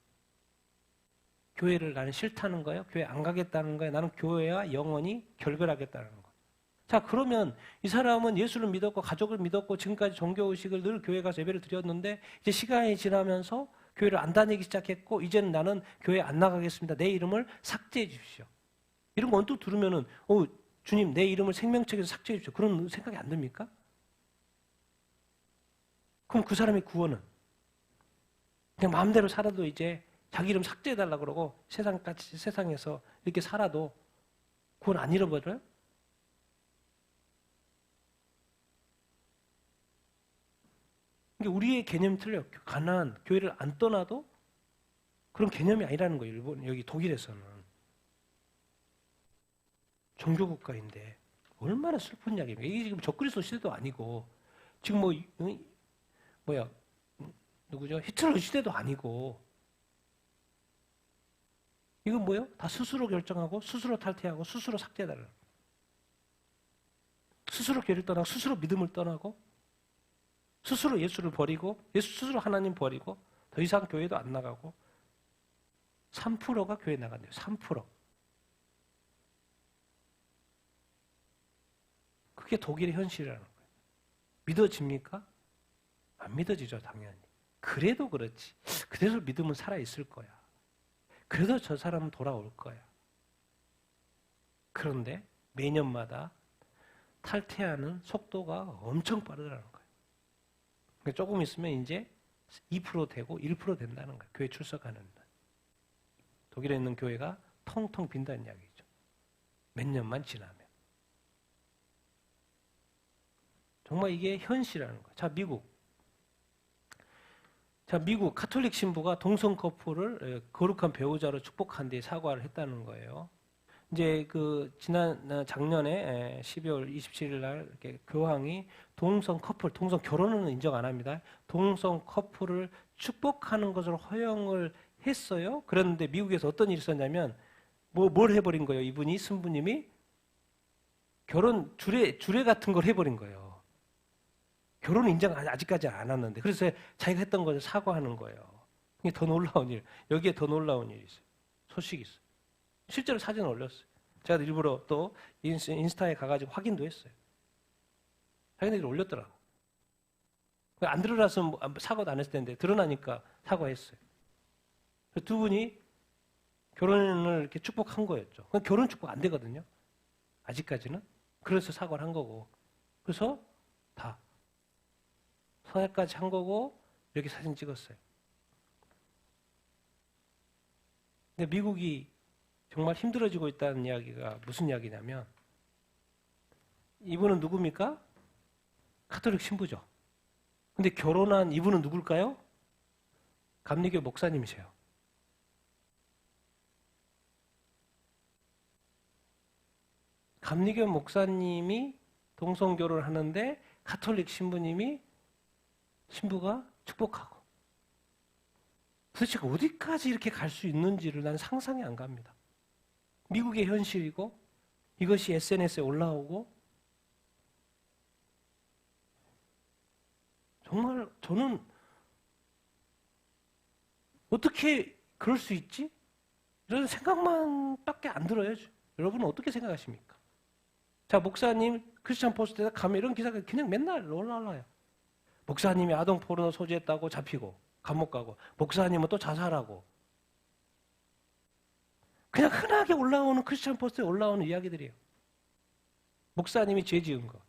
교회를 나는 싫다는 거예요. 교회 안 가겠다는 거예요. 나는 교회와 영원히 결별하겠다는 거예요. 자, 그러면 이 사람은 예수를 믿었고 가족을 믿었고 지금까지 종교의식을 늘 교회 가서 예배를 드렸는데 이제 시간이 지나면서 교회를 안 다니기 시작했고 이제는 나는 교회 안 나가겠습니다. 내 이름을 삭제해 주십시오. 이런 거 언뜻 들으면은 주님 내 이름을 생명책에서 삭제해 주십시오. 그런 생각이 안 듭니까? 그럼 그 사람의 구원은 그냥 마음대로 살아도 이제 자기 이름 삭제해달라 그러고 세상에서 이렇게 살아도 구원 안 잃어버려요? 우리의 개념이 틀려요. 가나안, 교회를 안 떠나도 그런 개념이 아니라는 거예요. 일본, 여기 독일에서는. 종교국가인데 얼마나 슬픈 이야기입니까? 이게 지금 적그리스도 시대도 아니고 지금 누구죠? 히틀러 시대도 아니고 이건 뭐예요? 다 스스로 결정하고 스스로 탈퇴하고 스스로 삭제해달라는 거예요. 스스로 교회를 떠나고 스스로 믿음을 떠나고 스스로 예수를 버리고 스스로 하나님 버리고 더 이상 교회도 안 나가고 3%가 교회 나간대요. 3%. 그게 독일의 현실이라는 거예요. 믿어집니까? 안 믿어지죠, 당연히. 그래도 그렇지. 그래서 믿음은 살아있을 거야. 그래도 저 사람은 돌아올 거야. 그런데 매년마다 탈퇴하는 속도가 엄청 빠르다는 거예요. 그러니까 조금 있으면 이제 2% 되고 1% 된다는 거예요. 교회 출석하는 날. 독일에 있는 교회가 텅텅 빈다는 이야기죠. 몇 년만 지나면. 정말 이게 현실이라는 거예요. 자, 미국 카톨릭 신부가 동성 커플을 거룩한 배우자로 축복한 뒤에 사과를 했다는 거예요. 이제 작년에 12월 27일 날 이렇게 교황이 동성 결혼은 인정 안 합니다. 동성 커플을 축복하는 것으로 허용을 했어요. 그런데 미국에서 어떤 일이 있었냐면 뭘 해버린 거예요. 이분이 신부님이 결혼 주례 같은 걸 해버린 거예요. 결혼 인정 아직까지 안 왔는데 그래서 자기가 했던 것을 사과하는 거예요. 이게 더 놀라운 일. 여기에 더 놀라운 일이 있어요. 소식이 있어요. 실제로 사진을 올렸어요. 제가 일부러 또 인스타에 가가지고 확인도 했어요. 자기네들이 올렸더라고. 안 드러났으면 사과도 안 했을 텐데 드러나니까 사과했어요. 두 분이 결혼을 이렇게 축복한 거였죠. 결혼 축복 안 되거든요. 아직까지는. 그래서 사과를 한 거고. 그래서 다 서약까지 한 거고 이렇게 사진 찍었어요. 근데 미국이 정말 힘들어지고 있다는 이야기가 무슨 이야기냐면 이분은 누굽니까? 카톨릭 신부죠. 근데 결혼한 이분은 누굴까요? 감리교 목사님이세요. 감리교 목사님이 동성결혼을 하는데 카톨릭 신부가 축복하고 도대체 어디까지 이렇게 갈 수 있는지를 난 상상이 안 갑니다. 미국의 현실이고 이것이 SNS에 올라오고 정말 저는 어떻게 그럴 수 있지? 이런 생각만 밖에 안 들어요. 여러분은 어떻게 생각하십니까? 자, 목사님 크리스찬 포스트에다 가면 이런 기사가 그냥 맨날 올라와요. 목사님이 아동 포르노 소지했다고 잡히고 감옥 가고 목사님은 또 자살하고 그냥 흔하게 올라오는 크리스찬 포스트에 올라오는 이야기들이에요. 목사님이 죄 지은 거.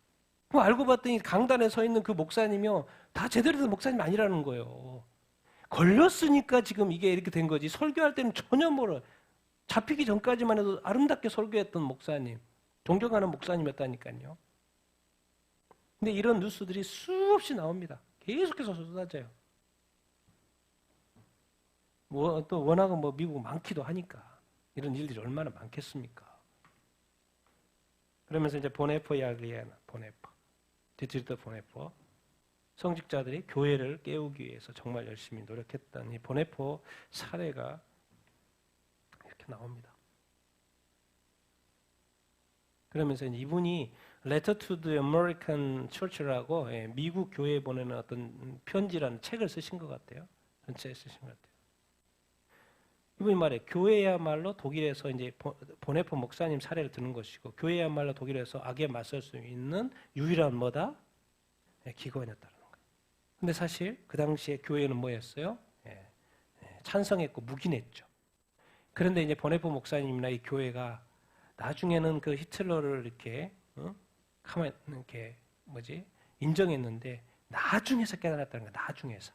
그거 알고 봤더니 강단에 서 있는 그 목사님이요 다 제대로 된 목사님이 아니라는 거예요. 걸렸으니까 지금 이게 이렇게 된 거지 설교할 때는 전혀 몰라요. 잡히기 전까지만 해도 아름답게 설교했던 목사님, 존경하는 목사님이었다니까요. 근데 이런 뉴스들이 수없이 나옵니다. 계속해서 쏟아져요. 또 워낙은 미국 많기도 하니까 이런 일들이 얼마나 많겠습니까? 그러면서 이제 보네포 이야기에 디트리트 보네포 성직자들이 교회를 깨우기 위해서 정말 열심히 노력했던 이 보네포 사례가 이렇게 나옵니다. 그러면서 이제 이분이 Letter to the American Church라고 미국 교회에 보내는 어떤 편지라는 책을 쓰신 것 같아요. 전체에 쓰신 것 같아요. 이분이 말해 교회야말로 독일에서 이제 보네포 목사님 사례를 드는 것이고 교회야말로 독일에서 악에 맞설 수 있는 유일한 기관이었다는 거예요. 근데 사실 그 당시에 교회는 뭐였어요? 찬성했고 묵인했죠. 그런데 이제 보네포 목사님이나 이 교회가 나중에는 그 히틀러를 이렇게 인정했는데 나중에서 깨달았다는 거야. 나중에서.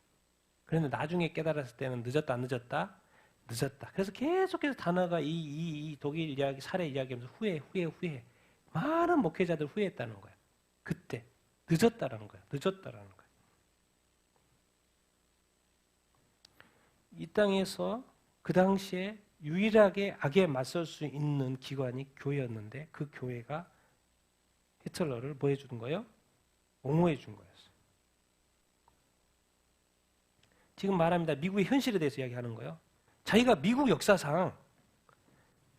그런데 나중에 깨달았을 때는 늦었다 안 늦었다? 늦었다. 그래서 계속해서 단어가 이 독일 이야기, 사례 이야기하면서 후회. 많은 목회자들 후회했다는 거야. 그때 늦었다라는 거야. 늦었다라는 거야. 이 땅에서 그 당시에 유일하게 악에 맞설 수 있는 기관이 교회였는데 그 교회가 히틀러를 뭐 해주는 거예요? 옹호해 준 거였어요. 지금 말합니다. 미국의 현실에 대해서 이야기하는 거예요. 자기가 미국 역사상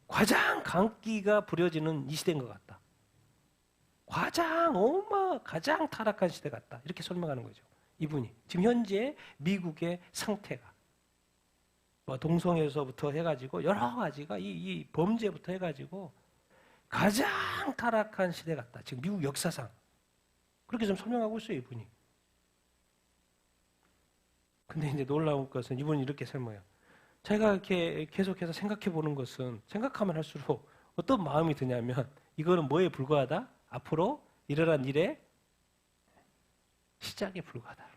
가장 강기가 부려지는 이 시대인 것 같다. 가장 타락한 시대 같다. 이렇게 설명하는 거죠. 이분이. 지금 현재 미국의 상태가. 뭐 동성애에서부터 해가지고 여러 가지가 이 범죄부터 해가지고 가장 타락한 시대 같다. 지금 미국 역사상. 그렇게 좀 설명하고 있어요, 이분이. 근데 이제 놀라운 것은 이분이 이렇게 설명해요. 제가 이렇게 계속해서 생각해 보는 것은 생각하면 할수록 어떤 마음이 드냐면 이거는 뭐에 불과하다? 앞으로 일어난 일의 시작에 불과하다.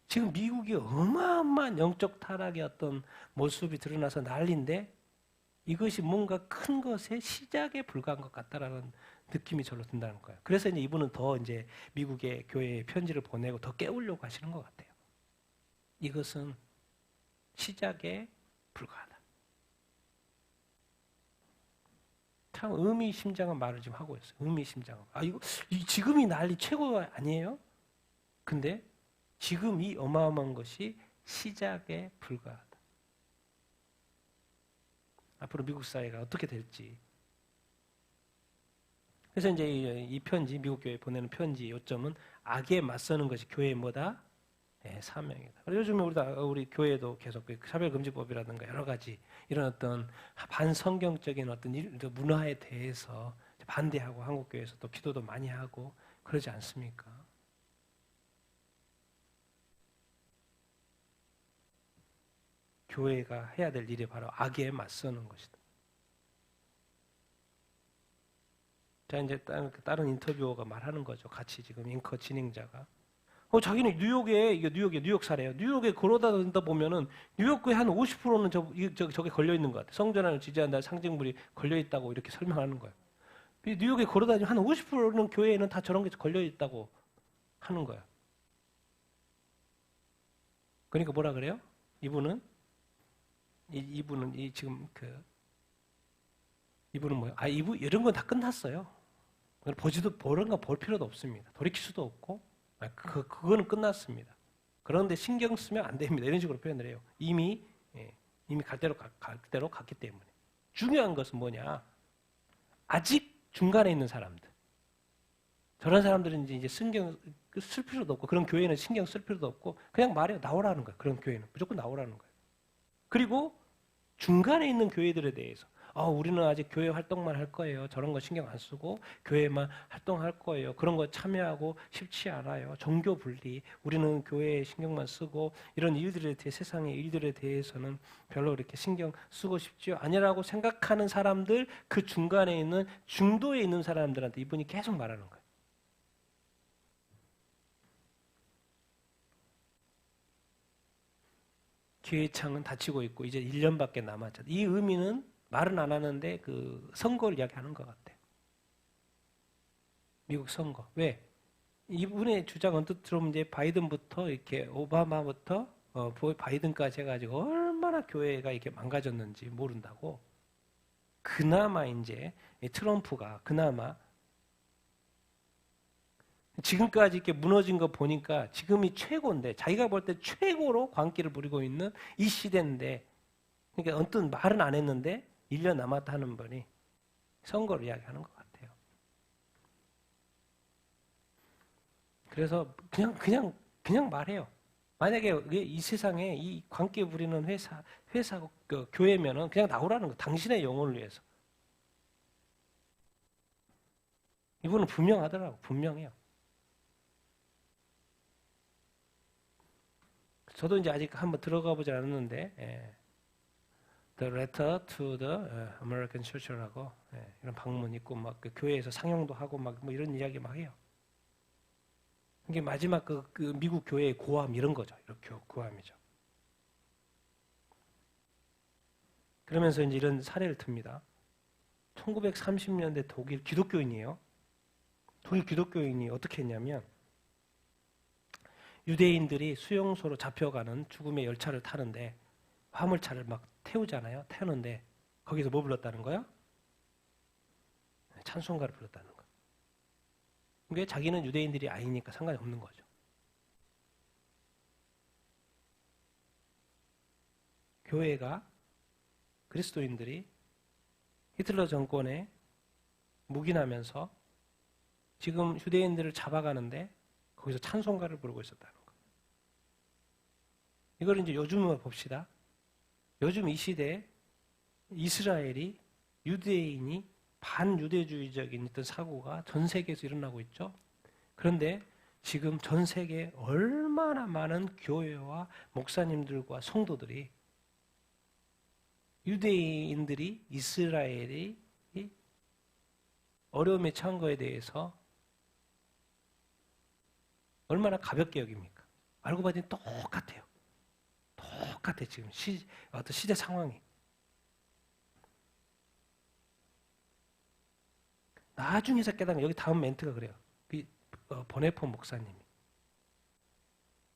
지금 미국이 어마어마한 영적 타락의 어떤 모습이 드러나서 난리인데 이것이 뭔가 큰 것의 시작에 불과한 것 같다라는 느낌이 절로 든다는 거예요. 그래서 이제 이분은 더 이제 미국의 교회에 편지를 보내고 더 깨우려고 하시는 것 같아요. 이것은 시작에 불과하다. 참 의미심장한 말을 지금 하고 있어요. 의미심장한. 이거 지금이 난리 최고 아니에요? 근데 지금 이 어마어마한 것이 시작에 불과하다. 앞으로 미국 사회가 어떻게 될지. 그래서 이제 이 편지, 미국 교회에 보내는 편지 요점은 악에 맞서는 것이 교회의 뭐다? 네, 사명이다. 요즘에 우리 교회도 계속 차별금지법이라든가 여러 가지 이런 어떤 반성경적인 어떤 문화에 대해서 반대하고 한국교회에서 또 기도도 많이 하고 그러지 않습니까? 교회가 해야 될 일이 바로 악에 맞서는 것이다. 자, 이제 다른 인터뷰어가 말하는 거죠. 같이 지금 앵커 진행자가. 자기는 뉴욕 사례예요. 뉴욕에 걸어다니다 보면은 뉴욕구에 한 50%는 저게 걸려 있는 것 같아요. 성전환을 지지한다는 상징물이 걸려 있다고 이렇게 설명하는 거예요. 뉴욕에 걸어다니면 한 50%는 교회에는 다 저런 게 걸려 있다고 하는 거예요. 그러니까 뭐라 그래요? 이분은 뭐예요? 이런 건 다 끝났어요. 보는 거 볼 필요도 없습니다. 돌이킬 수도 없고, 그거는 끝났습니다. 그런데 신경 쓰면 안 됩니다. 이런 식으로 표현을 해요. 이미 갈 대로 갔기 때문에. 중요한 것은 뭐냐? 아직 중간에 있는 사람들. 저런 사람들은 이제 신경 쓸 필요도 없고, 그런 교회는 신경 쓸 필요도 없고, 그냥 말해요. 나오라는 거예요. 그런 교회는. 무조건 나오라는 거예요. 그리고 중간에 있는 교회들에 대해서 우리는 아직 교회 활동만 할 거예요. 저런 거 신경 안 쓰고 교회만 활동할 거예요. 그런 거 참여하고 싶지 않아요. 종교 분리. 우리는 교회에 신경만 쓰고 이런 일들에 대해 세상의 일들에 대해서는 별로 이렇게 신경 쓰고 싶지 아니라고 생각하는 사람들 그 중간에 있는 중도에 있는 사람들한테 이분이 계속 말하는 거예요. 기회의 창은 닫히고 있고 이제 1년밖에 남았죠. 이 의미는 말은 안 하는데 그 선거를 이야기하는 것 같아요. 미국 선거. 왜? 이분의 주장 언뜻 들어보면 이제 바이든부터 이렇게 오바마부터 바이든까지 해가지고 얼마나 교회가 이렇게 망가졌는지 모른다고. 그나마 이제 트럼프가 그나마 지금까지 이렇게 무너진 거 보니까 지금이 최고인데 자기가 볼 때 최고로 광기를 부리고 있는 이 시대인데 그러니까 언뜻 말은 안 했는데 1년 남았다 하는 분이 선거를 이야기하는 것 같아요. 그래서 그냥 말해요. 만약에 이 세상에 이 광기 부리는 회사 교회면은 그냥 나오라는 거. 당신의 영혼을 위해서. 이분은 분명하더라고. 분명해요. 저도 이제 아직 한번 들어가 보지 않았는데, The Letter to the American Church라고 이런 방문 있고 막 그 교회에서 상영도 하고 막 뭐 이런 이야기 막 해요. 이게 마지막 그 미국 교회의 고함 이런 거죠. 이렇게 고함이죠. 그러면서 이제 이런 사례를 듭니다. 1930년대 독일 기독교인이에요. 독일 기독교인이 어떻게 했냐면 유대인들이 수용소로 잡혀가는 죽음의 열차를 타는데 화물차를 막 태우잖아요. 태우는데 거기서 뭐 불렀다는 거야? 찬송가를 불렀다는 거야. 그게 자기는 유대인들이 아니니까 상관이 없는 거죠. 교회가 그리스도인들이 히틀러 정권에 묵인하면서 지금 유대인들을 잡아가는데 거기서 찬송가를 부르고 있었다는 거예요. 이걸 이제 요즘으로 봅시다. 요즘 이 시대에 이스라엘이 유대인이 반유대주의적인 어떤 사고가 전 세계에서 일어나고 있죠. 그런데 지금 전 세계에 얼마나 많은 교회와 목사님들과 성도들이 유대인들이 이스라엘이 어려움에 처한 거에 대해서 얼마나 가볍게 여깁니까? 알고 봤더니 똑같아요. 똑같아 지금 어떤 시대 상황이. 나중에서 깨달은 여기 다음 멘트가 그래요. 보네폰 목사님이.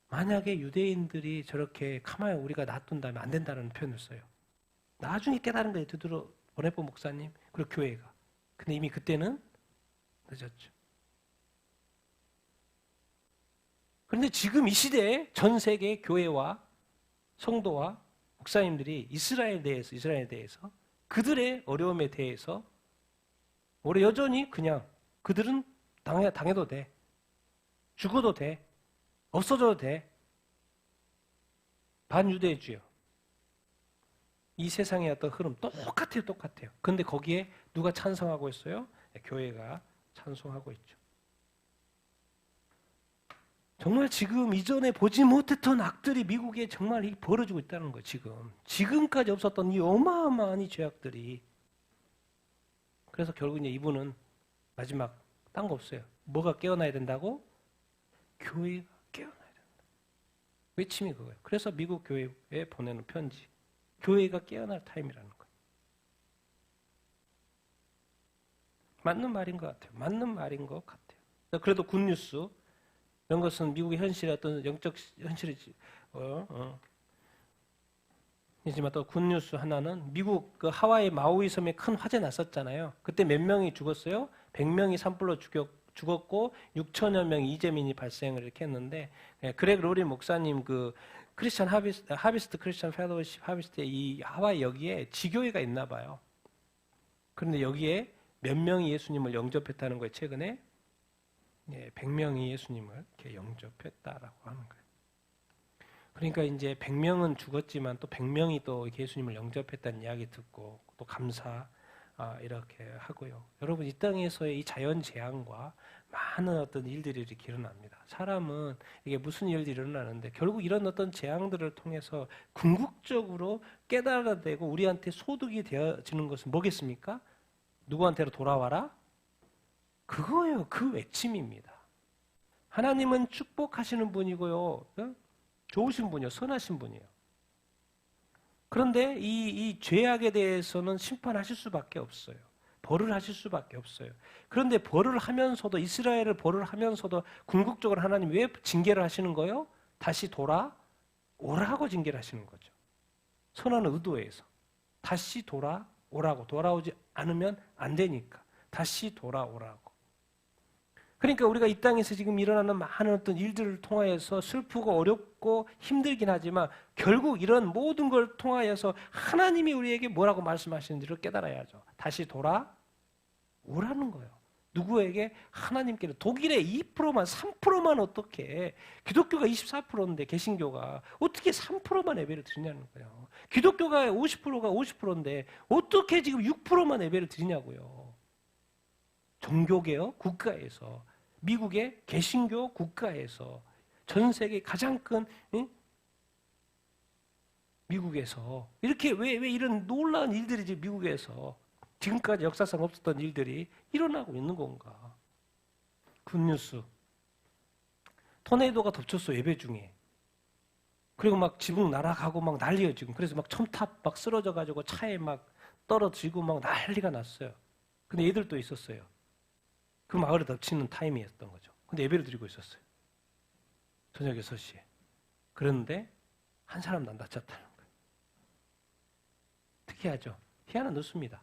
만약에 유대인들이 저렇게 가만히 우리가 놔둔다면 안 된다는 표현을 써요. 나중에 깨달은 거예요. 드디어 보네폰 목사님 그리고 교회가. 근데 이미 그때는 늦었죠. 그런데 지금 이 시대에 전 세계 교회와 성도와 목사님들이 이스라엘에 대해서 그들의 어려움에 대해서 우리 여전히 그냥 그들은 당해도 돼. 죽어도 돼. 없어져도 돼. 반유대주의. 이 세상의 어떤 흐름 똑같아요. 그런데 거기에 누가 찬성하고 있어요? 교회가 찬송하고 있죠. 정말 지금 이전에 보지 못했던 악들이 미국에 정말 벌어지고 있다는 거예요. 지금까지 없었던 이 어마어마한 이 죄악들이. 그래서 결국 이제 이분은 마지막 딴 거 없어요. 뭐가 깨어나야 된다고? 교회가 깨어나야 된다. 외침이 그거예요. 그래서 미국 교회에 보내는 편지. 교회가 깨어날 타임이라는 거예요. 맞는 말인 것 같아요. 그래도 굿뉴스 이런 것은 미국의 현실의 어떤 영적 현실이지. 하지만 또 굿뉴스 하나는 미국 그 하와이 마우이 섬에 큰 화재 났었잖아요. 그때 몇 명이 죽었어요? 100명이 산불로 죽었고 6천여 명의 이재민이 발생을 이렇게 했는데 그렉 로린 목사님 그 크리스천 하비스트 크리스천 펠로우십 하비스트에 이 하와이 여기에 지교회가 있나 봐요. 그런데 여기에 몇 명이 예수님을 영접했다는 거예요. 최근에 100명이 예수님을 이렇게 영접했다라고 하는 거예요. 그러니까 이제 100명은 죽었지만 또 100명이 또 예수님을 영접했다는 이야기 듣고 또 감사 이렇게 하고요. 여러분 이 땅에서의 이 자연 재앙과 많은 어떤 일들이 이렇게 일어납니다. 사람은 이게 무슨 일들이 일어나는데 결국 이런 어떤 재앙들을 통해서 궁극적으로 깨달아내고 우리한테 소득이 되어지는 것은 뭐겠습니까? 누구한테로 돌아와라? 그거예요. 그 외침입니다. 하나님은 축복하시는 분이고요. 좋으신 분이요. 선하신 분이에요. 그런데 이 죄악에 대해서는 심판하실 수밖에 없어요. 벌을 하실 수밖에 없어요. 그런데 벌을 하면서도 이스라엘을 벌을 하면서도 궁극적으로 하나님 왜 징계를 하시는 거예요? 다시 돌아오라고 징계를 하시는 거죠. 선한 의도에서. 다시 돌아오라고. 돌아오지 않으면 안 되니까. 다시 돌아오라고. 그러니까 우리가 이 땅에서 지금 일어나는 많은 어떤 일들을 통하여서 슬프고 어렵고 힘들긴 하지만 결국 이런 모든 걸 통하여서 하나님이 우리에게 뭐라고 말씀하시는지를 깨달아야죠. 다시 돌아오라는 거예요. 누구에게? 하나님께는. 독일의 2%만 3%만 어떻게 기독교가 24%인데 개신교가 어떻게 3%만 예배를 드리냐는 거예요. 기독교가 50%가 50%인데 어떻게 지금 6%만 예배를 드리냐고요. 종교개혁 국가에서 미국의 개신교 국가에서 전 세계 가장 큰 미국에서 이렇게 왜 이런 놀라운 일들이 지금 미국에서 지금까지 역사상 없었던 일들이 일어나고 있는 건가? 굿뉴스. 토네이도가 덮쳤어, 예배 중에. 그리고 막 지붕 날아가고 막 난리예요, 지금. 그래서 막 첨탑 막 쓰러져가지고 차에 막 떨어지고 막 난리가 났어요. 근데 애들도 있었어요. 그 마을을 덮치는 타임이었던 거죠. 근데 예배를 드리고 있었어요. 저녁 6시에. 그런데 한 사람도 안 다쳤다는 거예요. 특이하죠? 희한한 뉴스입니다.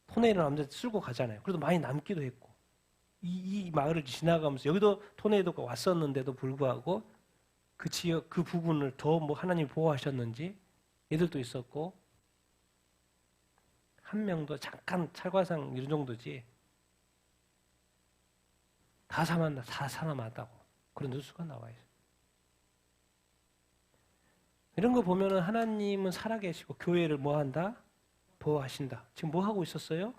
토네이도 남자 쓸고 가잖아요. 그래도 많이 남기도 했고. 이 마을을 지나가면서 여기도 토네이도가 왔었는데도 불구하고 그 지역, 그 부분을 더 뭐 하나님이 보호하셨는지 애들도 있었고 한 명도 잠깐 찰과상 이런 정도지 다 사망하다고 그런 뉴스가 나와 있어요. 이런 거 보면은 하나님은 살아계시고 교회를 뭐 한다? 보호하신다. 지금 뭐 하고 있었어요?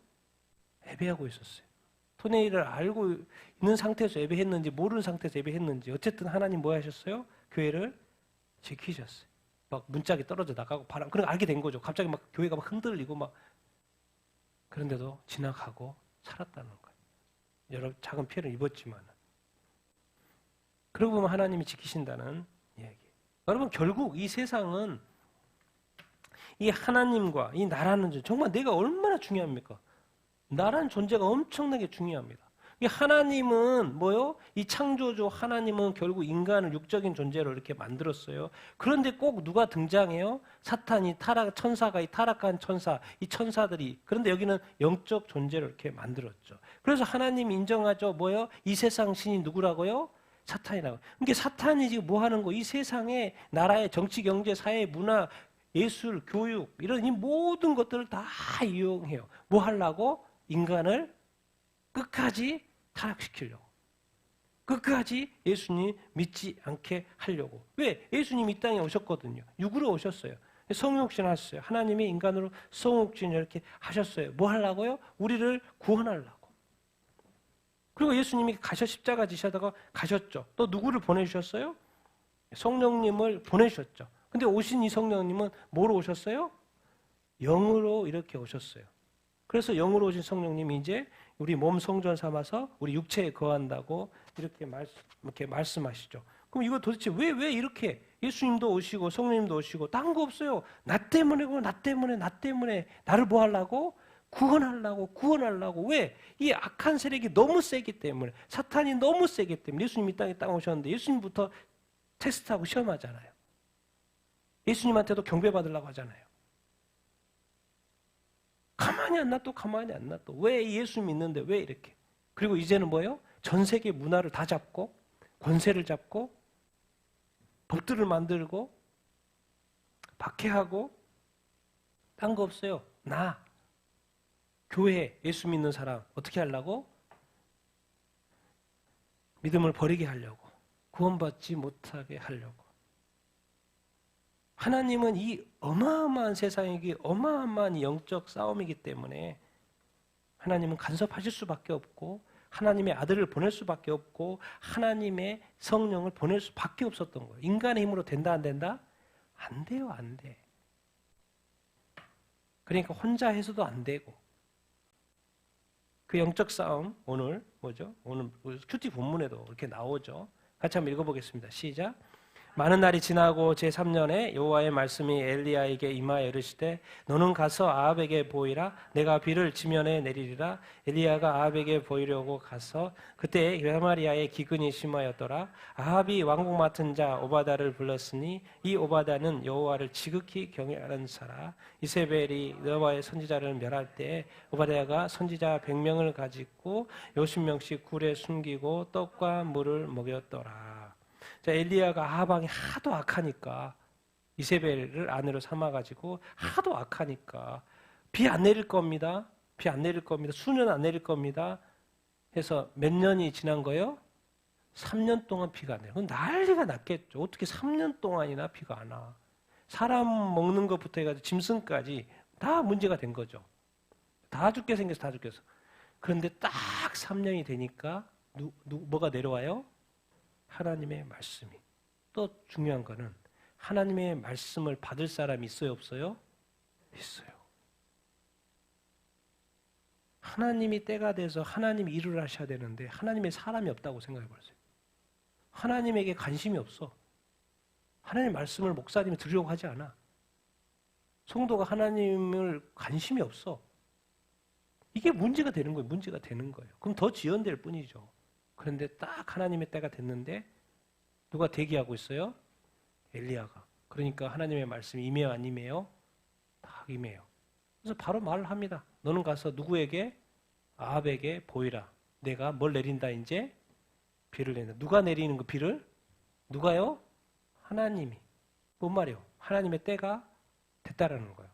예배하고 있었어요. 토네이를 알고 있는 상태에서 예배했는지 모르는 상태에서 예배했는지 어쨌든 하나님 뭐 하셨어요? 교회를 지키셨어요. 막 문짝이 떨어져 나가고 바람 그런 거 알게 된 거죠. 갑자기 막 교회가 막 흔들리고 막 그런데도 지나가고 살았다는 거예요. 여러 작은 피해를 입었지만 그러고 보면 하나님이 지키신다는 이야기. 여러분 결국 이 세상은 이 하나님과 이 나라는 정말 내가 얼마나 중요합니까? 나라는 존재가 엄청나게 중요합니다. 이 하나님은 뭐요? 이 창조주 하나님은 결국 인간을 육적인 존재로 이렇게 만들었어요. 그런데 꼭 누가 등장해요? 사탄이 천사가 이 타락한 천사, 이 천사들이. 그런데 여기는 영적 존재로 이렇게 만들었죠. 그래서 하나님 인정하죠. 뭐요? 이 세상 신이 누구라고요? 사탄이라고. 그러니까 사탄이 지금 뭐 하는 거? 이 세상에 나라의 정치, 경제, 사회, 문화, 예술, 교육 이런 이 모든 것들을 다 이용해요. 뭐 하려고? 인간을 끝까지 타락시키려고. 끝까지 예수님 믿지 않게 하려고. 왜? 예수님이 이 땅에 오셨거든요. 육으로 오셨어요. 성육신 하셨어요. 하나님이 인간으로 성육신 이렇게 하셨어요. 뭐 하려고요? 우리를 구원하려고. 그리고 예수님이 십자가 지시다가 가셨죠. 또 누구를 보내주셨어요? 성령님을 보내주셨죠. 근데 오신 이 성령님은 뭐로 오셨어요? 영으로 이렇게 오셨어요. 그래서 영으로 오신 성령님이 이제 우리 몸 성전 삼아서 우리 육체에 거한다고 이렇게 말씀하시죠. 그럼 이거 도대체 왜 이렇게 예수님도 오시고 성령님도 오시고 딴 거 없어요. 나 때문에 나를 뭐 하려고? 구원하려고. 왜? 이 악한 세력이 너무 세기 때문에 사탄이 너무 세기 때문에 예수님이 땅에 오셨는데 예수님부터 테스트하고 시험하잖아요. 예수님한테도 경배받으려고 하잖아요. 가만히 안 놔둬. 왜 예수 믿는데 왜 이렇게? 그리고 이제는 뭐예요? 전 세계 문화를 다 잡고 권세를 잡고 법들을 만들고 박해하고 딴 거 없어요. 교회 예수 믿는 사람 어떻게 하려고? 믿음을 버리게 하려고. 구원받지 못하게 하려고. 하나님은 이 어마어마한 세상이기 어마어마한 영적 싸움이기 때문에 하나님은 간섭하실 수밖에 없고 하나님의 아들을 보낼 수밖에 없고 하나님의 성령을 보낼 수밖에 없었던 거예요. 인간의 힘으로 된다 안 된다? 안 돼요. 안 돼. 그러니까 혼자 해서도 안 되고 그 영적 싸움 오늘 뭐죠? 오늘 큐티 본문에도 이렇게 나오죠. 같이 한번 읽어보겠습니다. 시작. 많은 날이 지나고 제3년에 여호와의 말씀이 엘리야에게 임하여 이르시되 너는 가서 아합에게 보이라. 내가 비를 지면에 내리리라. 엘리야가 아합에게 보이려고 가서 그때 사마리아에 기근이 심하였더라. 아합이 왕궁 맡은 자 오바다를 불렀으니 이 오바다는 여호와를 지극히 경외하는 자라. 이세벨이 여호와의 선지자를 멸할 때 오바다가 선지자 100명을 가지고 50명씩 굴에 숨기고 떡과 물을 먹였더라. 자, 엘리야가 아합 왕이 하도 악하니까 이세벨을 아내로 삼아가지고 하도 악하니까 비 안 내릴 겁니다. 수년 안 내릴 겁니다. 해서 몇 년이 지난 거예요? 3년 동안 비가 안 내요. 그럼 난리가 났겠죠. 어떻게 3년 동안이나 비가 안 와. 사람 먹는 것부터 해가지고 짐승까지 다 문제가 된 거죠. 다 죽게 생겨서. 그런데 딱 3년이 되니까 뭐가 내려와요? 하나님의 말씀이. 또 중요한 거는 하나님의 말씀을 받을 사람이 있어요, 없어요? 있어요. 하나님이 때가 돼서 하나님이 일을 하셔야 되는데 하나님의 사람이 없다고 생각해 보세요. 하나님에게 관심이 없어. 하나님 말씀을 목사님이 들으려고 하지 않아. 성도가 하나님을 관심이 없어. 이게 문제가 되는 거예요. 문제가 되는 거예요. 그럼 더 지연될 뿐이죠. 그런데 딱 하나님의 때가 됐는데 누가 대기하고 있어요? 엘리야가. 그러니까 하나님의 말씀이 임해요, 안 임해요? 딱 임해요. 그래서 바로 말을 합니다. 너는 가서 누구에게? 아합에게 보이라. 내가 뭘 내린다 이제? 비를 내린다. 누가 내리는 그 비를? 누가요? 하나님이. 뭔 말이에요? 하나님의 때가 됐다라는 거예요.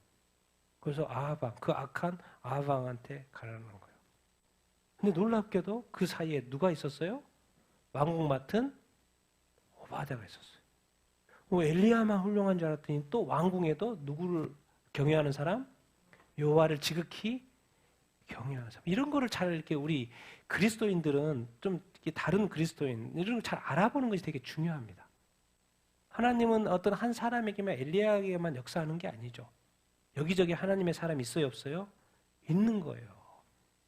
그래서 아합왕, 그 악한 아합왕한테 가라는 거예요. 근데 놀랍게도 그 사이에 누가 있었어요? 왕궁 맡은 오바댜가 있었어요. 엘리야만 훌륭한 줄 알았더니 또 왕궁에도 누구를 경외하는 사람? 여호와를 지극히 경외하는 사람. 이런 거를 잘 이렇게 우리 그리스도인들은 좀 다른 그리스도인 이런 걸 잘 알아보는 것이 되게 중요합니다. 하나님은 어떤 한 사람에게만 엘리야에게만 역사하는 게 아니죠. 여기저기 하나님의 사람이 있어요, 없어요? 있는 거예요.